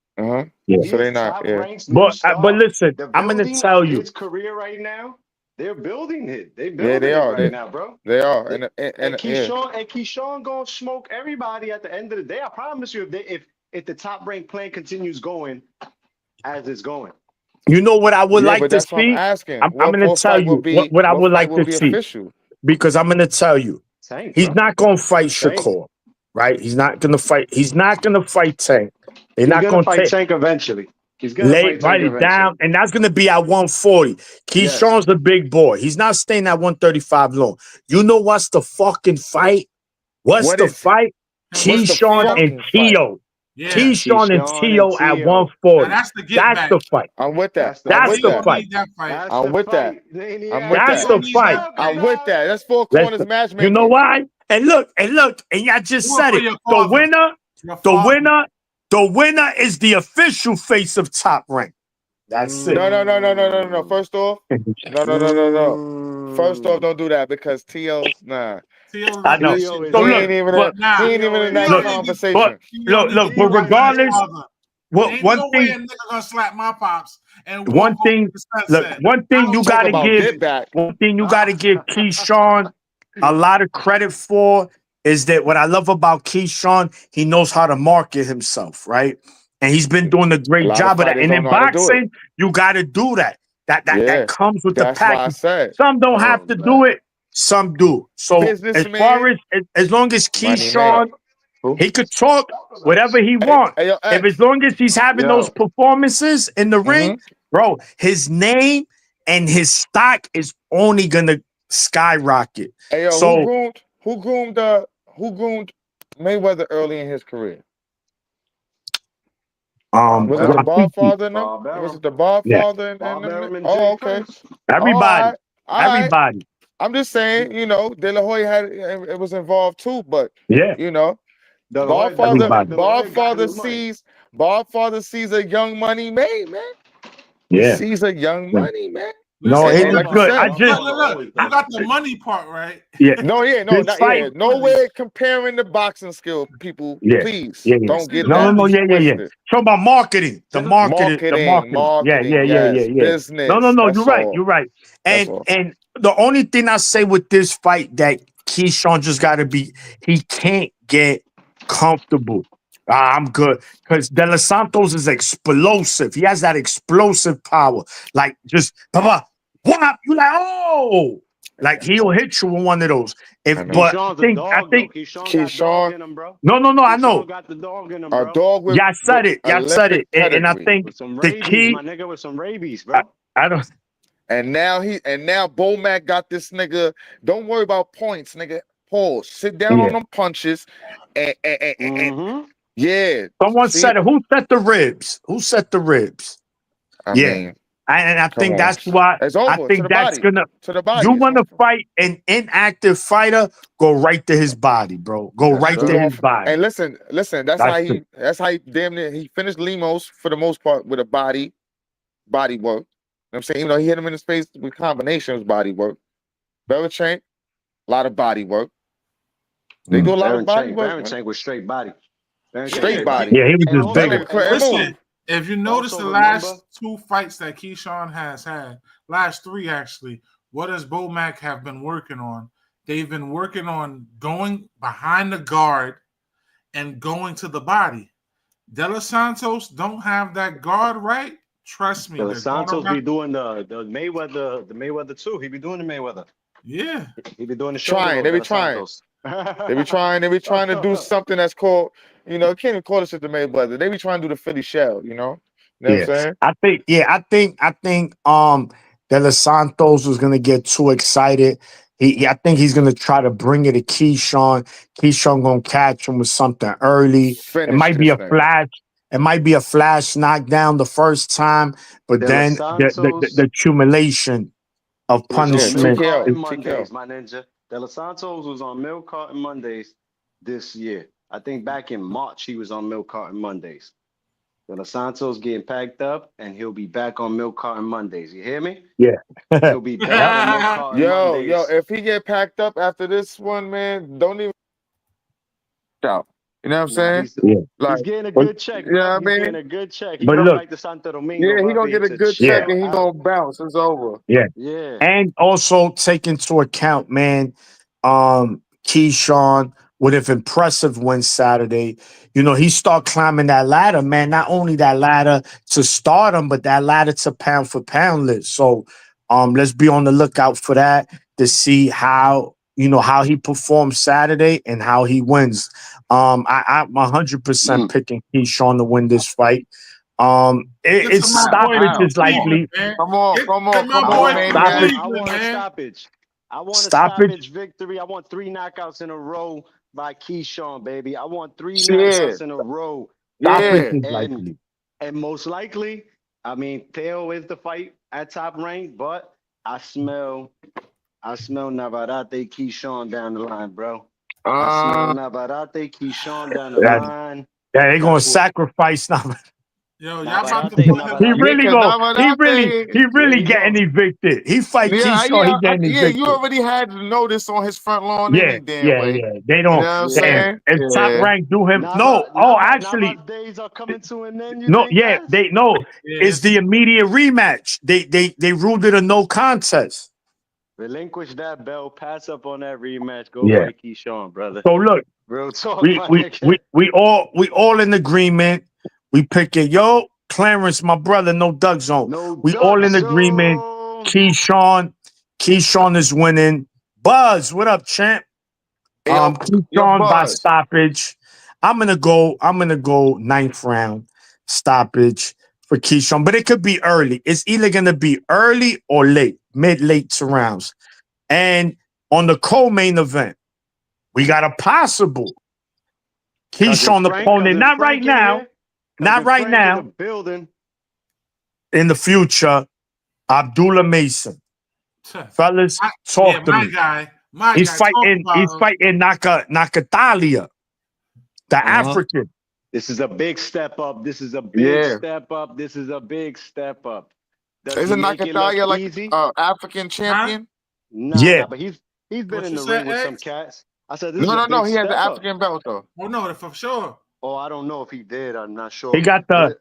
Yeah.
So they're not.
But listen, I'm gonna tell you,
his career right now. They're building it. They
are
right now, bro.
They are.
And Keyshawn gonna smoke everybody at the end of the day. I promise you, if the Top Rank plan continues going, as it's going.
You know what I would like to
that's
see?
what I'm asking.
I'm going to tell you what I would like to see.
Official?
Because I'm going to tell you.
Tank,
he's not going to fight
Tank.
Shakur, right? He's not going to fight. He's not going to fight Tank. They're not going to
fight Tank eventually. He's going to fight Tank
write it down, and that's going to be at 140. Keyshawn's the big boy. He's not staying at 135 long. You know what's the fucking fight? What's the fight? Keyshawn and Tio. Yeah. Keyshawn and Tio at 140. That's the fight.
I'm with that.
That's the fight.
I'm with that.
That's the fight.
I'm with that. That's four corners matchmaking.
You know why? And look, and y'all just said it. The winner is the official face of Top Rank. That's it.
No. First off, no. First off, don't do that because T.O. Nah.
I know.
He ain't even in that conversation.
Look, but regardless, one thing,
nigga gonna slap my pops. And
one thing you gotta give Keyshawn a lot of credit for is that what I love about Keyshawn, he knows how to market himself, right? And he's been doing a great job of that. And in boxing, you got to do that. That comes with the package. Some don't have to do it. Some do. So as long as Keyshawn, he could talk whatever he wants. As long as he's having those performances in the ring, bro, his name and his stock is only gonna skyrocket.
Hey, yo,
so
who groomed Mayweather early in his career? Was it the Godfather? Was it the Godfather? Oh, okay.
Everybody.
I'm just saying, De La Hoya it was involved too, but Godfather sees a young money made, man.
Yeah.
He sees a young money, man.
No, it was good.
Look, you got the money part right.
Yeah.
Nowhere comparing the boxing skill, people. Please don't get
No. Talking about marketing. The marketing. Yeah.
Business.
No. You're right. And the only thing I say with this fight that Keyshawn just got to be, he can't get comfortable. I'm good because De Los Santos is explosive. He has that explosive power. Like just what? You like like he'll hit you with one of those. I think
Keyshawn.
No. I know.
Got the dog in him,
bro. A dog with.
Y'all said it. And I think the key.
My nigga with some rabies, bro.
I don't.
And now Bomac got this nigga. Don't worry about points, nigga. Pause. Sit down on them punches and
Someone said it. Who set the ribs? I mean, and I think that's why I think that's gonna
to the body.
You want to fight an inactive fighter? Go right to his body, bro. Go right to his body.
And listen. That's how he damn near he finished Lemos for the most part with a body work. You know what I'm saying? Even though he hit him in the face with combinations, body work. Belichick, a lot of body work. They do a lot of body work.
Belichick was straight body.
Straight body.
Yeah, he was just bigger.
Listen, if you notice the last two fights that Keyshawn has had, last three actually, what does Bomac have been working on? They've been working on going behind the guard and going to the body. De Los Santos don't have that guard right. Trust me.
De Los Santos be doing the Mayweather too. He be doing the Mayweather.
Yeah.
He be doing the
show. They be trying. They be trying to do something that's called, can't even call this shit the Mayweather. They be trying to do the Philly shell, you know what I'm saying?
I think De Los Santos was gonna get too excited. I think he's gonna try to bring it to Keyshawn. Keyshawn gonna catch him with something early. It might be a flash. It might be a flash knockdown the first time, but then the accumulation of punishment.
Mondays, my ninja. De Los Santos was on Milk Carton Mondays this year. I think back in March he was on Milk Carton Mondays. De Los Santos getting packed up, and he'll be back on Milk Carton Mondays. You hear me?
Yeah.
He'll be back on Milk Carton Mondays.
Yo, if he get packed up after this one, man, don't even out. You know what I'm saying?
He's getting a good check.
You know what I mean?
He's getting a good check. He
but
look
look,
like the Santo Domingo.
Yeah, he gonna get a good check and he gonna bounce. It's over.
Yeah.
Yeah.
And also take into account, man, Keyshawn with an impressive win Saturday. You know, he start climbing that ladder, man. Not only that ladder to stardom, but that ladder to pound for pound list. So let's be on the lookout for that to see how, you know, how he performs Saturday and how he wins. I'm 100% picking Keyshawn to win this fight. It's stoppage is likely.
Come on,
man.
man.
I want a stoppage. I want a stoppage victory. I want 3 knockouts in a row by Keyshawn, baby. I want 3 knockouts in a row. And most likely, I mean, Theo is the fight at Top Rank, but I smell Navarrete Keyshawn down the line, bro. I smell Navarrete Keyshawn down the line.
Yeah, they're gonna sacrifice Navarrete.
Yo, y'all about to put him.
He really getting evicted. He fight Keyshawn, he getting evicted.
You already had the notice on his front lawn any damn way.
Yeah. They don't.
You know what I'm saying?
If Top Rank do him, actually,
days are coming to an end.
It's the immediate rematch. They ruled it a no contest.
Relinquish that belt, pass up on that rematch, go fight Keyshawn, brother.
So look,
real talk.
We all in agreement. We picking Clarence, my brother, no Duck Zone. We all in agreement. Keyshawn is winning. Buzz, what up, champ? Keyshawn by stoppage. I'm gonna go 9th round stoppage for Keyshawn, but it could be early. It's either gonna be early or late, mid-late to rounds. And on the co-main event, we got a possible Keyshawn opponent. Not right now. Not right now.
In the building.
In the future, Abdullah Mason. Fellas, talk to me. He's fighting Nakatalia, the African.
This is a big step up. This is a big step up. Isn't
Nakatalia like African champion?
Nah, but he's been in the ring with some cats. I said,
no. He has the African belt though.
Oh no, for sure.
Oh, I don't know if he did. I'm not sure.
He got the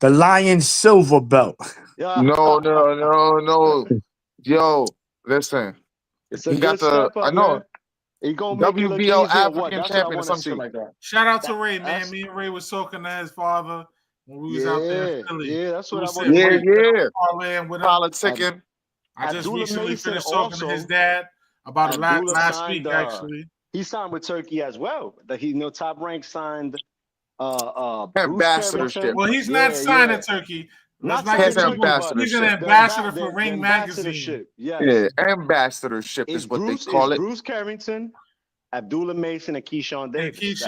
lion silver belt.
No. Yo, listen.
He got the up, I know.
He gonna WBO African champion or something like that.
Shout out to Ray, man. Me and Ray was talking to his father when we was out there in Philly.
Yeah, that's what I want to
say. Politicking.
I just recently finished talking to his dad about last week, actually.
He signed with Turkey as well. Top Rank signed
ambassadorship.
Well, he's not signed to Turkey. He's an ambassador for Ring Magazine.
Yeah, ambassadorship is what they call it.
Bruce Carrington, Abdullah Mason, and Keyshawn Davis.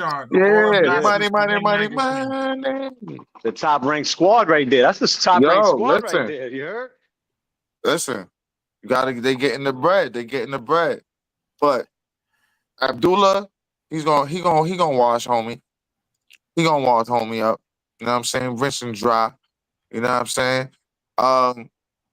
Money.
The Top Rank squad right there. That's the Top Rank squad right there. You heard?
Listen, they getting the bread. But Abdullah, he's gonna wash homie. He gonna wash homie up. You know what I'm saying? Rinse and dry. You know what I'm saying?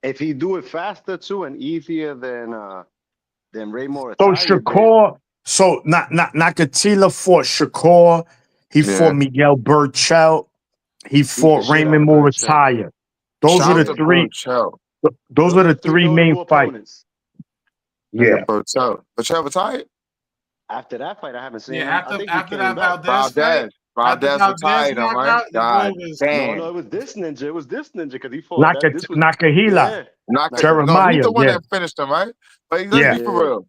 If he do it faster too and easier than Ray Moore.
So Shakur, Nakatila fought Shakur. He fought Miguel Burchell. He fought Raymond Murataya. Those are the three. Those are the three main fights. Yeah.
Burchell retired?
After that fight, I haven't seen him.
After that Valdez
retired, right? God damn.
No, it was this ninja because he fought
Nakahila. Jeremiah.
He's the one that finished him, right? But let's be for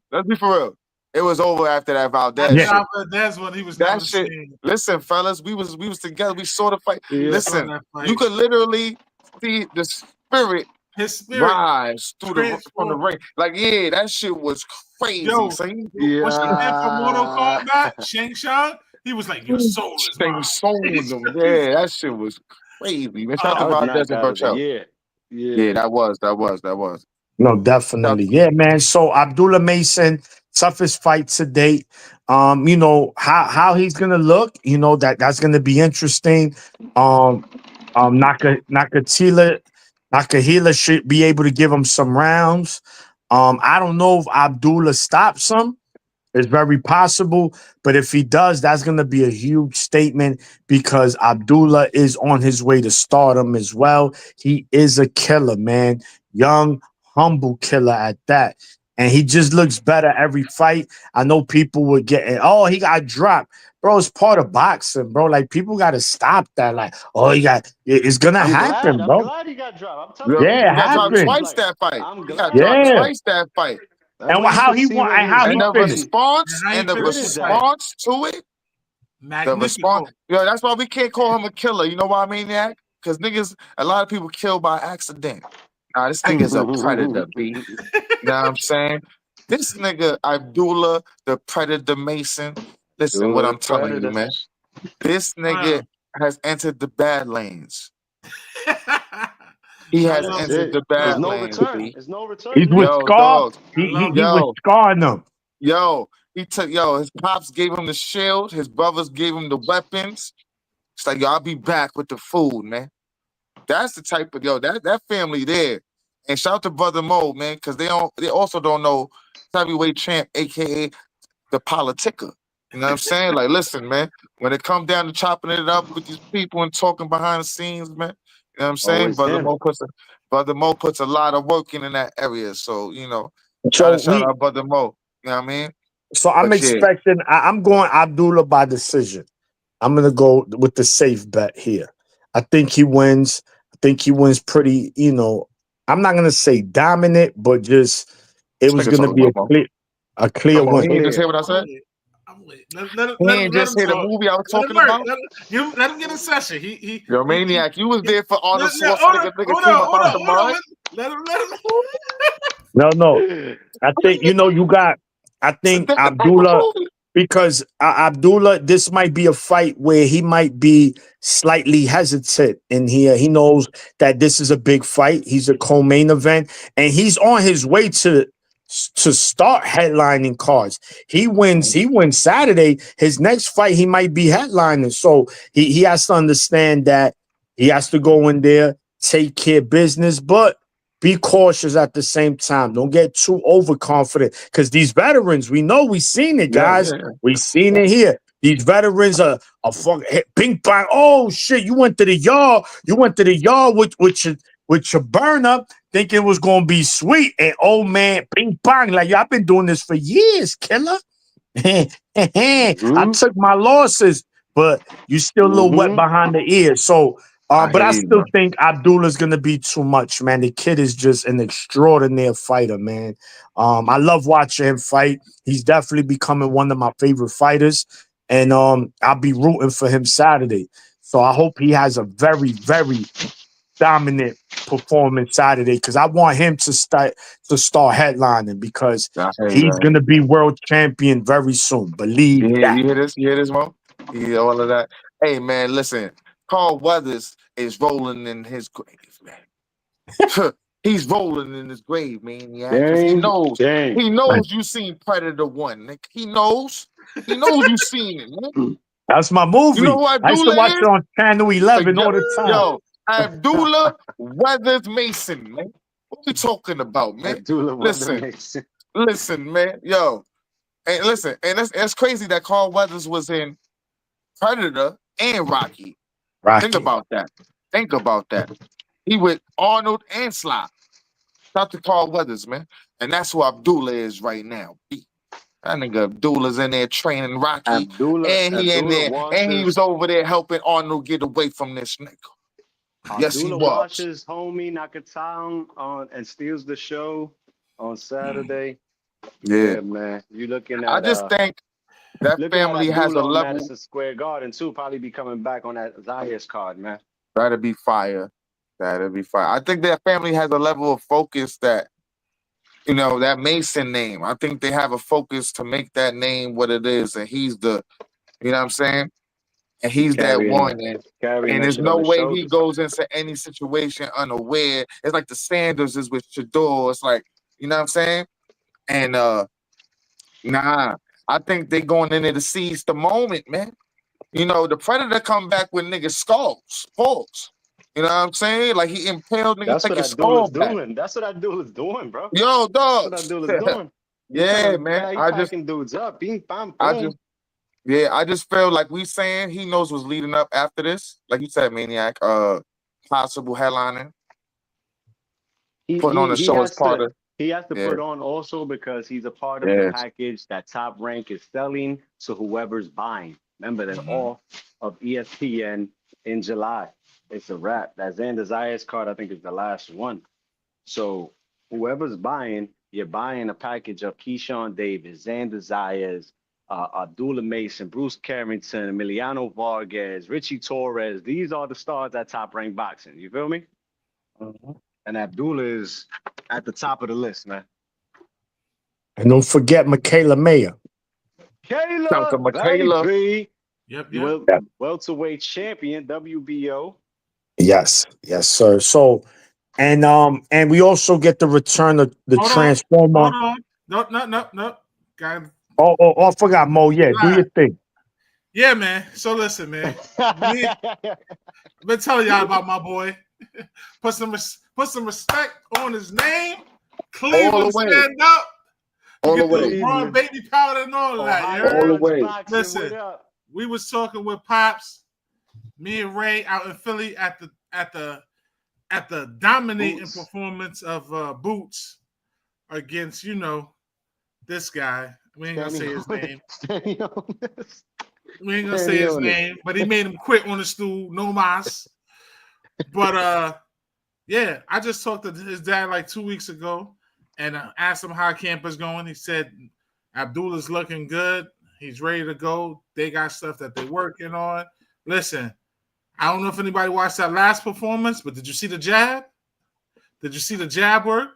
real. It was over after that Valdez.
Yeah, that's what he was.
That shit. Listen, fellas, we was together. We saw the fight. Listen, you could literally see the spirit.
His spirit
rise from the ring. Like, that shit was crazy.
Yo, what she did for Mortal Kombat, Shang Tsung, he was like, your soul is mine.
Yeah, that shit was crazy. Man, shout out to Valdez and Burchell. Yeah, that was.
No, definitely. Yeah, man. So Abdullah Mason, toughest fight to date. You know, how he's gonna look, you know, that's gonna be interesting. Nakahila should be able to give him some rounds. I don't know if Abdullah stops him. It's very possible. But if he does, that's going to be a huge statement because Abdullah is on his way to stardom as well. He is a killer, man. Young, humble killer at that. and he just looks better every fight. I know people were getting, oh, he got dropped. Bro, it's part of boxing, bro. Like, people got to stop that. Like, oh, it's going to happen, bro.
I'm glad he got dropped. I'm telling you.
Yeah, it
he got dropped
happened.
twice that fight.
I'm
He
glad.
got dropped twice that fight.
And how he won, and how he finished.
The response to it. The response. Yo, that's why we can't call him a killer. You know why, Maniac? Because niggas, a lot of people kill by accident. Nah, this nigga's a predator, B. You know what I'm saying? This nigga, Abdullah, the Predator Mason. Listen, what I'm telling you, man. This nigga has entered the bad lanes. He has entered the bad lanes.
There's no return.
He's with Scar. He was scarring them.
Yo, his pops gave him the shield. His brothers gave him the weapons. It's like, yo, I'll be back with the food, man. That's the type of, that family there. And shout out to Brother Mo, man, because they also don't know heavyweight champ, aka the politica. You know what I'm saying? Like, listen, man, when it comes down to chopping it up with these people and talking behind the scenes, man, you know what I'm saying? Brother Mo puts a lot of work in that area. So, shout out Brother Mo. You know what I mean?
So I'm expecting, I'm going Abdullah by decision. I'm going to go with the safe bet here. I think he wins. I think he wins pretty, I'm not going to say dominant, but just, it was going to be a clear win.
He just hear what I said? He ain't just hear the movie I was talking about?
Let him get a session.
Yo, Maniac, you was there for Arnold Schwarzenegger.
Let him.
No. I think, I think Abdullah, because Abdullah, this might be a fight where he might be slightly hesitant in here. He knows that this is a big fight. He's a co-main event, and he's on his way to start headlining cards. He wins Saturday. His next fight, he might be headlining. So he has to understand that he has to go in there, take care of business, but be cautious at the same time. Don't get too overconfident, because these veterans, we seen it, guys. We seen it here. These veterans are fucking ping pong. Oh shit! You went to the yard. With your burner, thinking it was gonna be sweet, and old man ping pong. Like, I've been doing this for years, killer. I took my losses, but you still a little wet behind the ears. So. But I still think Abdullah's gonna be too much, man. The kid is just an extraordinary fighter, man. I love watching him fight. He's definitely becoming one of my favorite fighters, and I'll be rooting for him Saturday. So I hope he has a very, very dominant performance Saturday, because I want him to start headlining, because he's gonna be world champion very soon. Believe that.
You hear this, Mo? You hear all of that? Hey, man, listen. Carl Weathers is rolling in his grave, man. He's rolling in his grave, man. Yeah, he knows. He knows you seen Predator 1. Nick. He knows you seen it, man.
That's my movie.
You know who Abdullah
I used to watch it on Channel 11 all the time.
Yo, Abdullah Weathers Mason, man. What we talking about, man? Listen, man. Yo, and listen, and it's crazy that Carl Weathers was in Predator and Rocky. Think about that. He with Arnold and Sly. Shout to Carl Weathers, man. And that's who Abdullah is right now. That nigga Abdullah's in there training Rocky. And he was over there helping Arnold get away from this nigga. Yes, he was.
Watches homie Nakatown on and steals the show on Saturday. Yeah, man. You looking at?
I just think that family has a level.
Madison Square Garden too. Probably be coming back on that Zayas card, man.
That'd be fire. I think that family has a level of focus that, that Mason name. I think they have a focus to make that name what it is, and he's the, you know what I'm saying? And he's that one, and there's no way he goes into any situation unaware. It's like the Sanders is with Shador. It's like, you know what I'm saying? And I think they going in there to seize the moment, man. The Predator come back with niggas' skulls, pulls. You know what I'm saying? Like, he impaled niggas like a skull back.
That's what Abdullah's doing, bro.
Yo, dog.
That's what Abdullah's doing.
Yeah, man.
I just dudes up. Bing, bam, boom.
I just feel like we saying he knows what's leading up after this. Like you said, Maniac, possible headlining. Putting on a show as part of.
He has to put on also because he's a part of the package that Top Rank is selling to whoever's buying. Remember, they're off of ESPN in July. It's a wrap. That Xander Zayas card, I think, is the last one. So whoever's buying, you're buying a package of Keyshawn Davis, Xander Zayas, Abdullah Mason, Bruce Carrington, Emiliano Vargas, Richie Torres. These are the stars at Top Rank Boxing. You feel me? And Abdullah is at the top of the list, man.
And don't forget Michaela Mayer.
Michaela.
Yep.
Welterweight champion, WBO.
Yes, sir. So, and we also get the return of the Transformer.
Hold on. No.
I forgot, Mo. Yeah, do your thing.
Yeah, man. So listen, man. I've been telling y'all about my boy. Put some respect on his name. Cleveland stand up.
All the way.
Raw baby powder and all that.
All the way.
Listen, we was talking with Pops, me and Ray out in Philly at the dominating performance of Boots against, this guy. We ain't gonna say his name. We ain't gonna say his name, but he made him quit on the stool. No mas. But yeah, I just talked to his dad like 2 weeks ago and asked him how camp is going. He said Abdullah's looking good. He's ready to go. They got stuff that they're working on. Listen, I don't know if anybody watched that last performance, but did you see the jab? Did you see the jab work?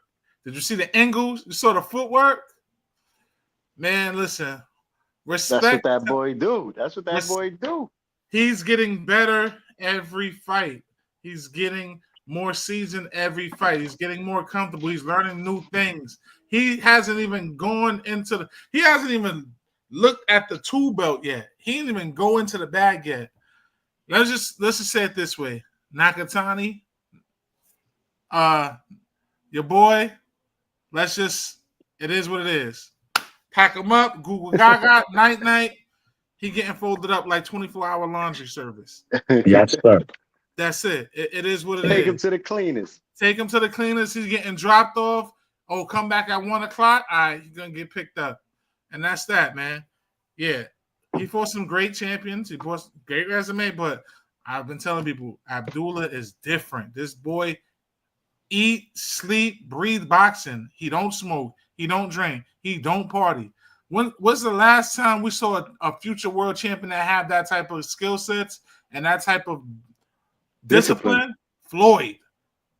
Did you see the angles? You saw the footwork? Man, listen. Respect.
That's what that boy do.
He's getting better every fight. He's getting more seasoned every fight. He's getting more comfortable. He's learning new things. He hasn't even he hasn't even looked at the tool belt yet. He didn't even go into the bag yet. Let's just say it this way. Nakatani, your boy, it is what it is. Pack him up, Google Gaga, night. He getting folded up like 24-hour laundry service.
Yes, sir.
That's it. It is what it is.
Take him to the cleaners.
He's getting dropped off. Oh, come back at 1 o'clock. All right, he's going to get picked up. And that's that, man. Yeah. He fought some great champions. He fought great resume, but I've been telling people, Abdullah is different. This boy eat, sleep, breathe boxing. He don't smoke. He don't drink. He don't party. When was the last time we saw a future world champion that had that type of skill sets and that type of discipline? Floyd.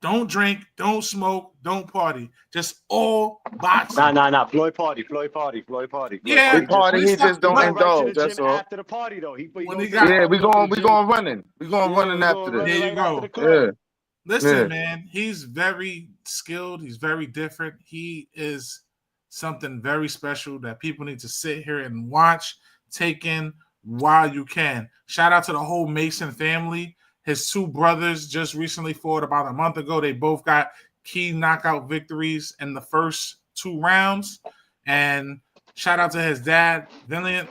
Don't drink, don't smoke, don't party. Just all boxing.
Nah. Floyd party.
Yeah,
Floyd party. He just don't indulge. That's all.
After the party though, we
going running. We going running after this.
There you go.
Yeah.
Listen, man, he's very skilled. He's very different. He is something very special that people need to sit here and watch, take in while you can. Shout out to the whole Mason family. His two brothers just recently fought about a month ago. They both got key knockout victories in the first 2 rounds. And shout out to his dad, Valiant.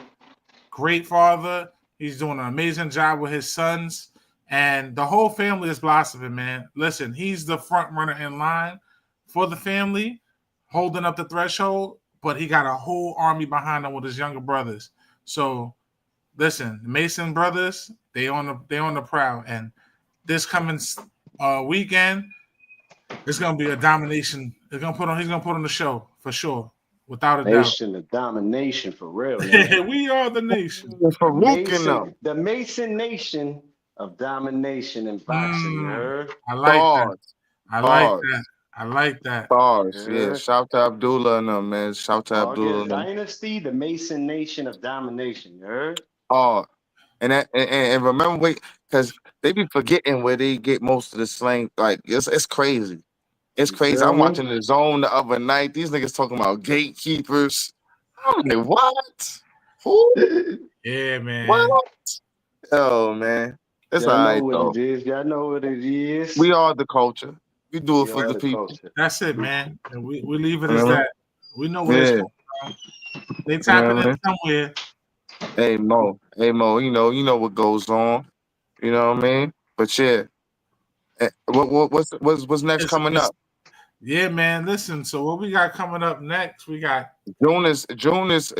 Great father. He's doing an amazing job with his sons. And the whole family is blossoming, man. Listen, he's the front runner in line for the family, holding up the threshold, but he got a whole army behind him with his younger brothers. So, listen, the Mason brothers, they on the prowl, and this coming weekend, it's gonna be a domination. He's gonna put on the show for sure, without a doubt.
Nation of domination for real.
We are the nation.
The Mason Nation of domination in boxing.
I like that.
Stars, yeah. Shout to Abdullah and them, man. Shout to Abdullah.
Dynasty, the Mason Nation of domination. You heard?
Oh, and remember, wait, because they be forgetting where they get most of the slang. Like it's crazy. It's crazy. I'm watching The Zone the other night. These niggas talking about gatekeepers. I'm like, what? Who?
Yeah, man.
What? Oh, man. It's all right, though.
Y'all know what it is.
We are the culture. We do it for the people.
Culture. That's it, man. And we leave it as that. We know where it's going from. They tapping in somewhere.
Hey Mo, you know what goes on. You know what I mean? But yeah, what's next coming up?
Yeah, man. Listen, so what we got coming up next? We got
June is
June is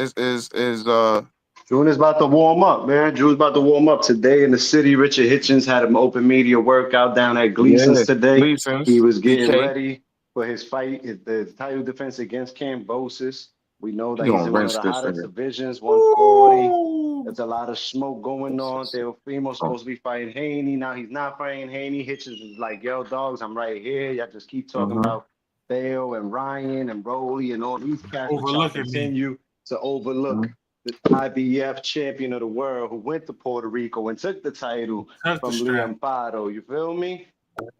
about to warm up, man. June's about to warm up today in the city. Richard Hitchens had an open media workout down at Gleason's today.
Gleason's.
He was getting
DK.
ready for his fight, the title defense against Kambosos. We know that he's in one of the hottest divisions, 140. There's a lot of smoke going on. Teofimo's supposed to be fighting Haney. Now he's not fighting Haney. Hitchens is like, yo, dogs, I'm right here. Y'all just keep talking about Theo and Ryan and Rolly and all these cats that y'all continue to overlook the IBF champion of the world who went to Puerto Rico and took the title from Liam Pardo. You feel me?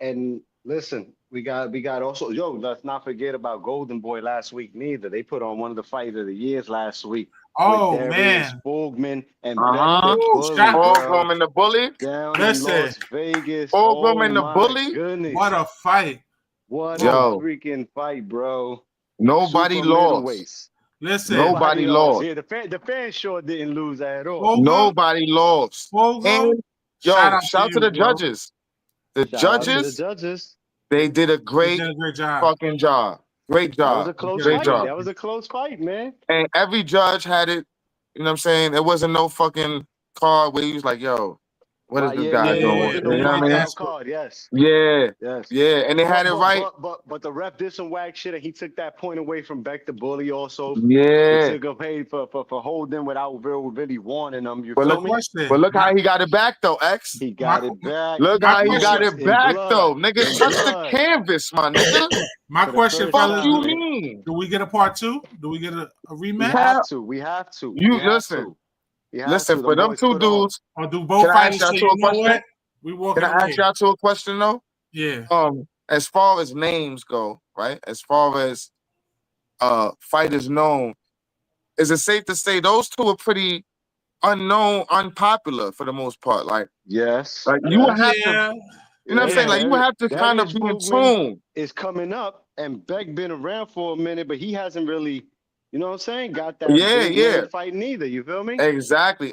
And listen, we got also, let's not forget about Golden Boy last week neither. They put on one of the fight of the years last week.
Oh, man.
Fulgman and
Fulgman and the Bully.
Down in Las Vegas.
Fulgman and the Bully.
Goodness.
What a fight.
What a freaking fight, bro.
Nobody lost.
Listen.
Nobody lost.
Yeah, the fans sure didn't lose at all.
Nobody lost.
And,
shout out to the judges. The judges, they did a great fucking job. Great job.
That was a close fight. That was a close fight, man.
And every judge had it, you know what I'm saying? There wasn't no fucking card where he was like, yo, what is this guy doing? You know what I mean?
Card, yes.
Yeah. And they had it right.
But the ref did some whack shit, and he took that point away from Beck the Bully also.
Yeah.
He took a pay for holding without really warning them. You
but
feel me?
But look how he got it back, though, X.
He got it back.
Look how he got it back, though. Nigga, touch the canvas, my nigga.
My question,
fellas, you mean?
Do we get a part 2? Do we get a
We
rematch?
have to. You listen. Listen, for them two dudes,
or do both fighters say, you know what?
Can I ask y'all to a question, though?
Yeah.
As far as names go, right? As far as fighters known, is it safe to say those two are pretty unknown, unpopular for the most part? Like,
yes.
Like you would have to, you know what I'm saying? Like you would have to kind of be in tune.
It's coming up, and Beck been around for a minute, but he hasn't really. You know what I'm saying? Got that fight neither. You feel me?
Exactly.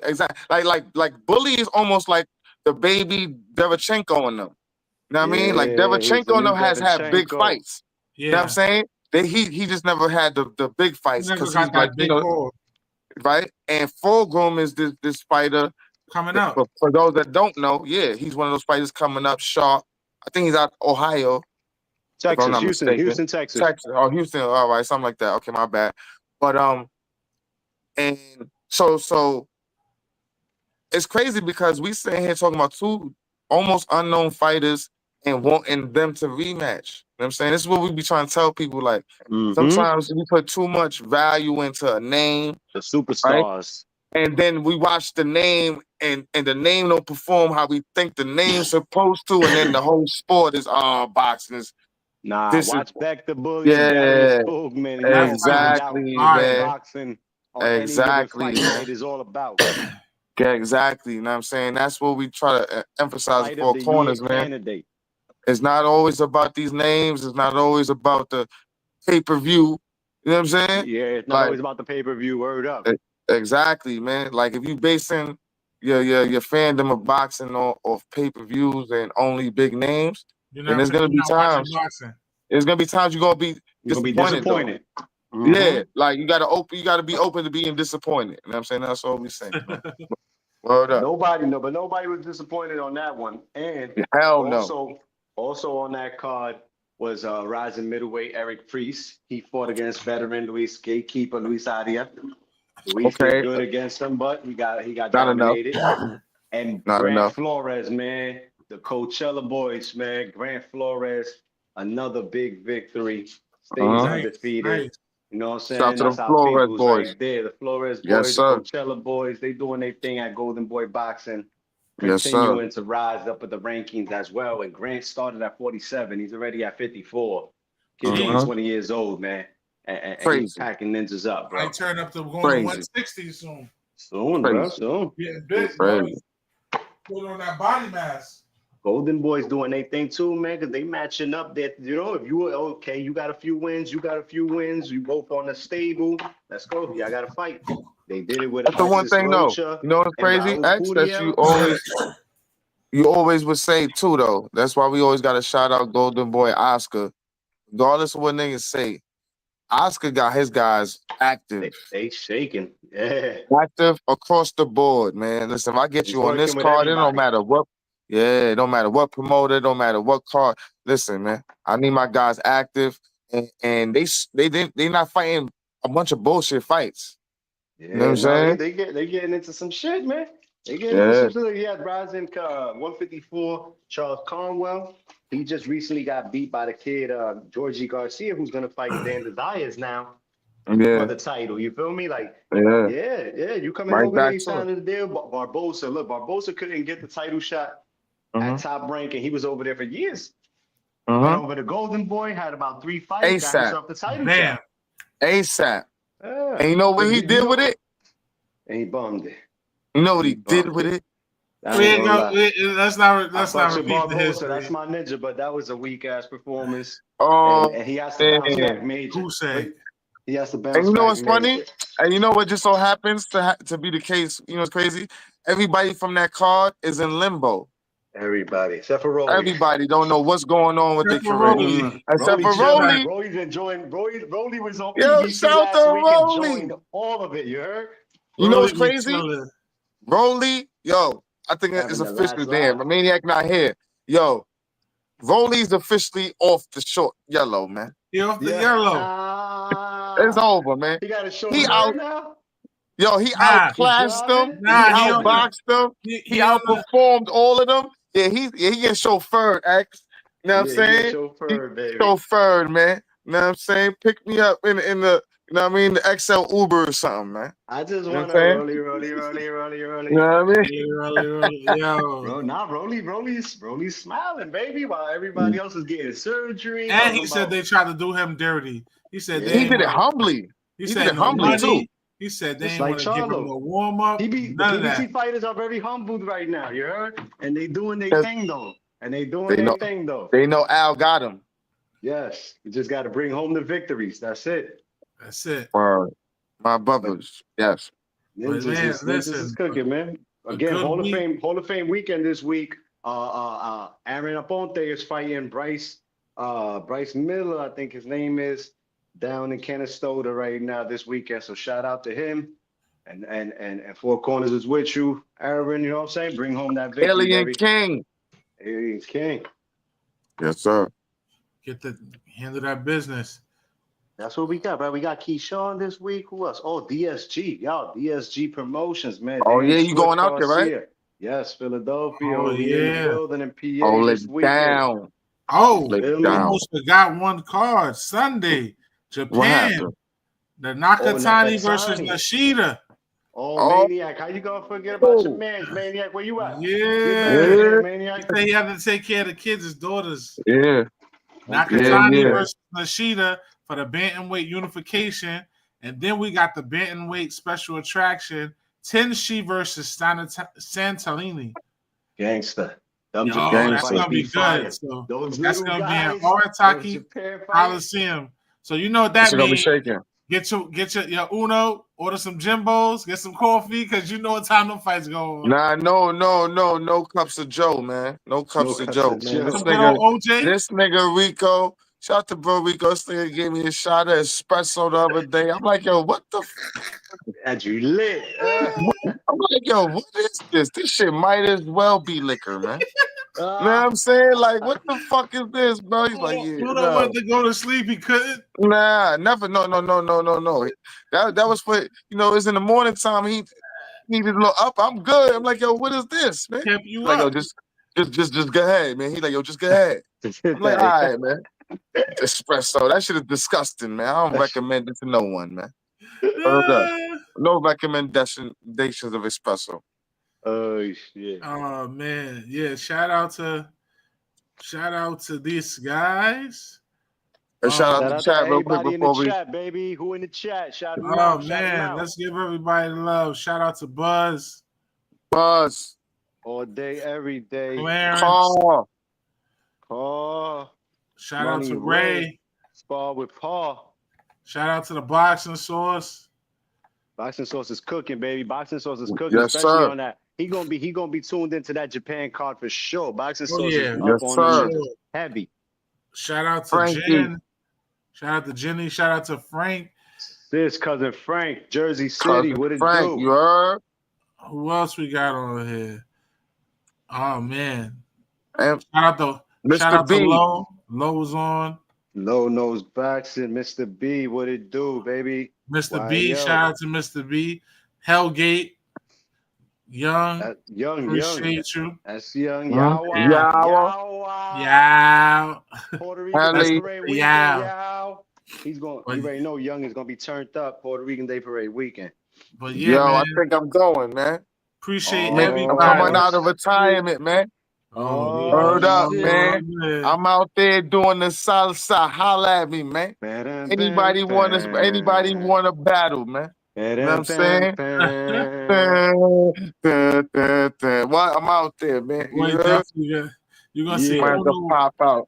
Like Bully is almost like the baby Derevchenko in them. You know what I mean? Like Derevchenko in them has had big fights. Yeah. You know what I'm saying? He just never had the big fights because he's like, you know, right? And Fulgrim is this fighter
coming up.
For those that don't know, he's one of those fighters coming up sharp. I think he's out Ohio.
Texas, Houston, Texas.
Oh, Houston. All right, something like that. Okay, my bad. But and so it's crazy because we sitting here talking about two almost unknown fighters and wanting them to rematch. You know what I'm saying? This is what we be trying to tell people. Like sometimes we put too much value into a name,
the superstars,
right? And then we watch the name and the name don't perform how we think the name's supposed to, and then the whole sport is boxing is.
Nah, watch Beck the Bully.
Exactly, man.
Boxing
exactly.
It is all about.
Yeah, exactly. You know what I'm saying? That's what we try to emphasize for corners, man.
Candidate.
It's not always about these names. It's not always about the pay-per-view. You know what I'm saying?
Yeah, it's not always about the pay-per-view. Word up.
Exactly, man. Like if you basing your fandom of boxing off pay-per-views and only big names, and there's gonna be times. There's gonna be times you're gonna be disappointed. Yeah, like you gotta be open to being disappointed. You know what I'm saying? That's all we saying. Word up.
Nobody was disappointed on that one. And also on that card was rising middleweight Eric Priest. He fought against veteran gatekeeper Luis Aria. Luis did good against him, but he got dominated. And Grant Flores, man. The Coachella boys, man. Grant Flores, another big victory. Stays undefeated. Nice. You know what I'm saying?
Shout out to the Flores boys.
Right there. The Flores boys, the Coachella boys, they doing their thing at Golden Boy Boxing. Continuing to rise up with the rankings as well. And Grant started at 47. He's already at 54. Kid's only 20 years old, man. And he's packing ninjas up, bro.
I turn up to going to 160 soon.
Soon, bro. Soon.
Getting big, bro. Put on that body mass.
Golden Boys doing their thing too, man, because they matching up that, you know, if you were okay, you got a few wins, you both on the stable. Let's go. Y'all got to fight. They did it with
That's the one thing, though. You know what's crazy, X, that you always would say too, though. That's why we always got to shout out Golden Boy Oscar. regardless of what niggas say, Oscar got his guys active.
They shaking. Yeah.
Active across the board, man. Listen, if I get you on this card, it don't matter what. Yeah, it don't matter what promoter, it don't matter what card. Listen, man, I need my guys active, and they not fighting a bunch of bullshit fights.
Yeah,
you know what I'm saying?
They getting into some shit, man. They getting into some shit. He had Rising 154, Charles Conwell. He just recently got beat by the kid Georgie Garcia, who's gonna fight Dan Desires now for the title. You feel me? Like, yeah. You coming over there, you signing the deal. Barbosa, look, Barbosa couldn't get the title shot at Top Rank, and he was over there for years. Went over to Golden Boy, had about 3 fights, got himself the title shot.
ASAP. And you know what he did with it?
And he bummed it.
You know what he did with it?
Let's not repeat the history.
That's my ninja, but that was a weak ass performance.
Oh,
and he has to bounce back major.
Who say?
He has to bounce back.
And you know what's funny? And you know what just so happens to be the case? You know what's crazy? Everybody from that card is in limbo.
Everybody, except for Rolly.
Everybody don't know what's going on with their career. Except for Rolly.
Rolly's enjoying. Rolly was on
Yo,
PBC
shout
last
to
week
Rolly.
and joined all of it. You heard?
You know what's crazy? Rolly, yo, I think it's officially damn. The Maniac not here. Yo, Rolly's officially off the short yellow, man.
He off the yellow.
It's over, man.
He got a short
out
now.
Yo, he outclassed them. He outboxed them. He outperformed all of them. Yeah, he gets chauffeured, X. You know what I'm saying?
Chauffeured, baby.
Chauffeured, man. You know what I'm saying? Pick me up in the you know what I mean, the XL Uber or something, man.
I just want to rolly.
You know what I
mean? Yo. Rolly's smiling, baby, while everybody else is getting surgery.
And he said they tried to do him dirty. He said
he did it humbly.
He said did it humbly too. He said they ain't want to give him a warm up.
The PBC fighters are very humbled right now, you heard? And they doing their thing though. They
know Al got him.
Yes, you just got to bring home the victories. That's it.
My brothers, yes.
This is cooking, man. Again, Hall of Fame weekend this week. Aaron Aponte is fighting Bryce Miller, I think his name is, down in Canastota right now this weekend. So shout out to him. And Four Corners is with you, Aaron. You know what I'm saying? Bring home that victory.
Alien King. Yes, sir.
Handle that business.
That's what we got, bro. We got Keyshawn this week. Who else? Oh, DSG. Y'all, DSG Promotions, man.
Oh, yeah, you going out there, right?
Yes, Philadelphia. Oh,
yeah.
Building in PA.
Hold it down.
We almost forgot one card. Sunday, Japan. The Nakatani versus Nishida.
Oh, Maniac. How you going to forget about your man, Maniac? Where you at?
Yeah. Maniac. He said he had to take care of the kids, his daughters.
Yeah.
Nakatani versus Nishida for the bantamweight unification, and then we got the bantamweight special attraction, Tenshi versus Santalini.
Gangster.
That's gonna be good. So that's gonna be in Orataki Coliseum. So you know what that means. Be shaking. Get your Uno, order some Jimbos, get some coffee, because you know what time them fights go on.
Nah, no cups of Joe, man. No cups of Joe, man. This nigga Rico. Shout out to bro Rico. This nigga gave me a shot of espresso the other day. I'm like, yo, what the
Had you lit?
I'm like, yo, what is this? This shit might as well be liquor, man. You know what I'm saying? Like, what the fuck is this, bro? He's like, yeah.
You don't want to go to sleep, he couldn't?
Nah, never. No. That was for, you know, it's in the morning time. He needed a little up. I'm good. I'm like, yo, what is this, man?
Kept you
like,
up.
Yo, just go ahead, man. He like, yo, just go ahead. I'm like, all right, man. Espresso. That shit is disgusting, man. I don't recommend it to no one, man. No recommendations of espresso.
Oh shit.
Oh man. Yeah. Shout out to these guys.
Shout out to the chat real quick before we
chat, baby. Who in the chat? Shout them
out. Oh man, let's give everybody love. Shout out to Buzz.
All day, every day.
Clarence.
Paul.
Shout out to Ray.
Spar with Paul.
Shout out to the Boxing Sauce.
Boxing Sauce is cooking, baby. Boxing Sauce is cooking,
yes,
especially
sir.
on that. He gonna be tuned into that Japan card for sure. Boxing Sauce
yes,
is up on the heavy.
Shout out to
Frankie.
Jen. Shout out to Jenny. Shout out to Frank.
This cousin Frank, Jersey City. What it
Frank,
do?
You heard?
Who else we got on here? Oh man.
And
Shout out to Low. Low was on.
Low Nose Baxton, Mr. B. What it do, baby?
Mr. B. Shout out to Mr. B. Hellgate. Young. Appreciate you.
That's Young.
Yow.
Puerto Rican Day Parade weekend. Yow. He's going. You already know Young is going to be turned up Puerto Rican Day Parade weekend.
But yeah, man.
I think I'm going, man.
Appreciate everybody.
I'm coming out of retirement, man. Word up, man. I'm out there doing the salsa. Holla at me, man. Anybody want to battle, man? You know what I'm saying? What? I'm out there, man.
You're gonna see
Uno pop out.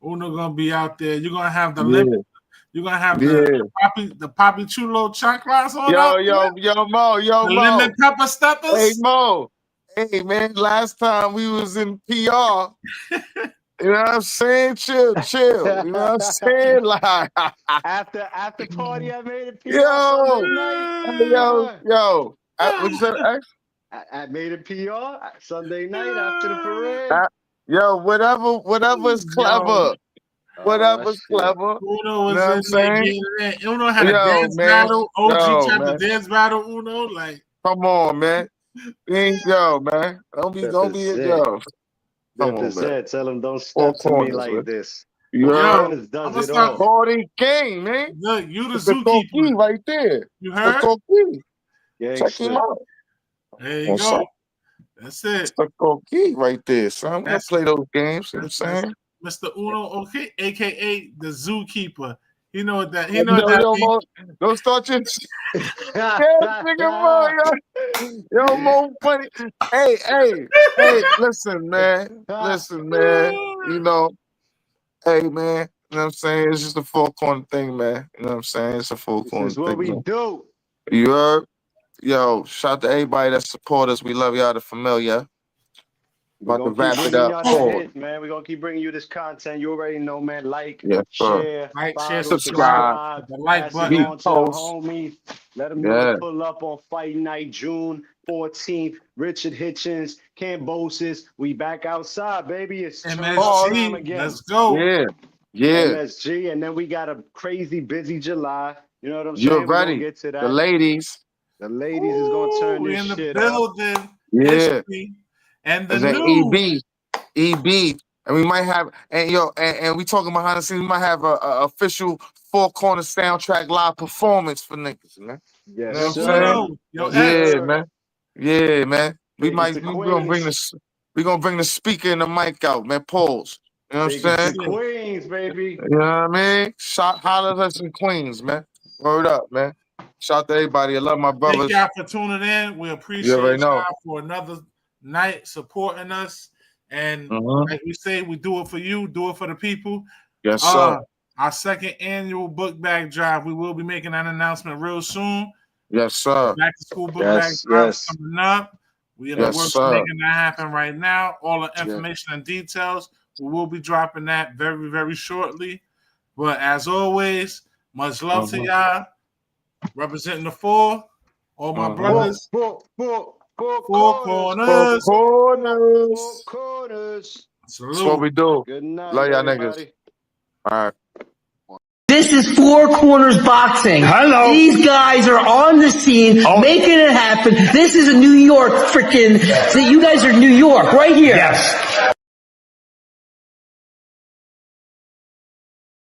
Uno gonna be out there. You're gonna have the limit. You're gonna have the Poppy Chulo chocolates on.
Yo, Mo.
Lemon pepper steppers.
Hey, Mo. Hey, man. Last time we was in PR. You know what I'm saying? Chill. You know what I'm saying? Like
after party, I made it PR.
Yo. What you said?
I made it PR Sunday night after the parade.
Whatever is clever. Whatever's clever.
Uno was in saying? Uno had a dance battle. OG chapter dance battle. Uno, like,
come on, man. Yo, man. Don't be it, yo. Come on, man.
Tell him don't step to me like this.
Yo,
does it all.
Party game, man.
Look, you the
zookeeper right there.
You heard?
Check him out.
There you go. That's it.
It's the key right there, son. I'm gonna play those games. You know what I'm saying?
Mr. Uno, okay, aka the zookeeper. You know what that?
Don't start your yo, Mo funny. Hey, listen, man. You know, hey, man. You know what I'm saying? It's just a four corner thing, man. You know what I'm saying? It's a four corner thing.
This is what we do.
You heard? Yo, shout out to everybody that support us. We love y'all, the familiar. About to wrap it up.
Man, we're going to keep bringing you this content. You already know, man. Like,
share, subscribe. The like button.
On to the homies. Let them know to pull up on Fight Night, June 14th. Richard Hitchens, Cambosis. We back outside, baby. It's
MSG.
Again.
Let's go.
Yeah.
MSG. And then we got a crazy busy July. You know what I'm saying?
You're ready.
Get to that.
The ladies
is going to turn this shit up.
We're in the building. And the new
EB, and we might have, and we talking behind the scenes. We might have a official four corner soundtrack live performance for niggas, man.
Yes,
you know what I'm saying? Yeah, man. We're gonna bring the speaker and the mic out, man. Pause. You know what I'm saying?
Queens, baby.
You know what I mean? Holler at some queens, man. Word up, man. Shout out to everybody. I love my brothers.
Thank y'all for tuning in. We appreciate y'all for another night supporting us. And like we say, we do it for you, do it for the people.
Yes, sir.
Our second annual book bag drive. We will be making an announcement real soon.
Yes, sir.
Back to school book bag drive coming up. We in the works of making that happen right now. All the information and details, we will be dropping that very, very shortly. But as always, much love to y'all. Representing the four, all my brothers. Four corners. Salute.
That's what we do.
Good night,
love y'all niggas. All right.
This is Four Corners Boxing.
Hello.
These guys are on the scene, making it happen. This is a New York freaking. You guys are New York, right here.
Yes.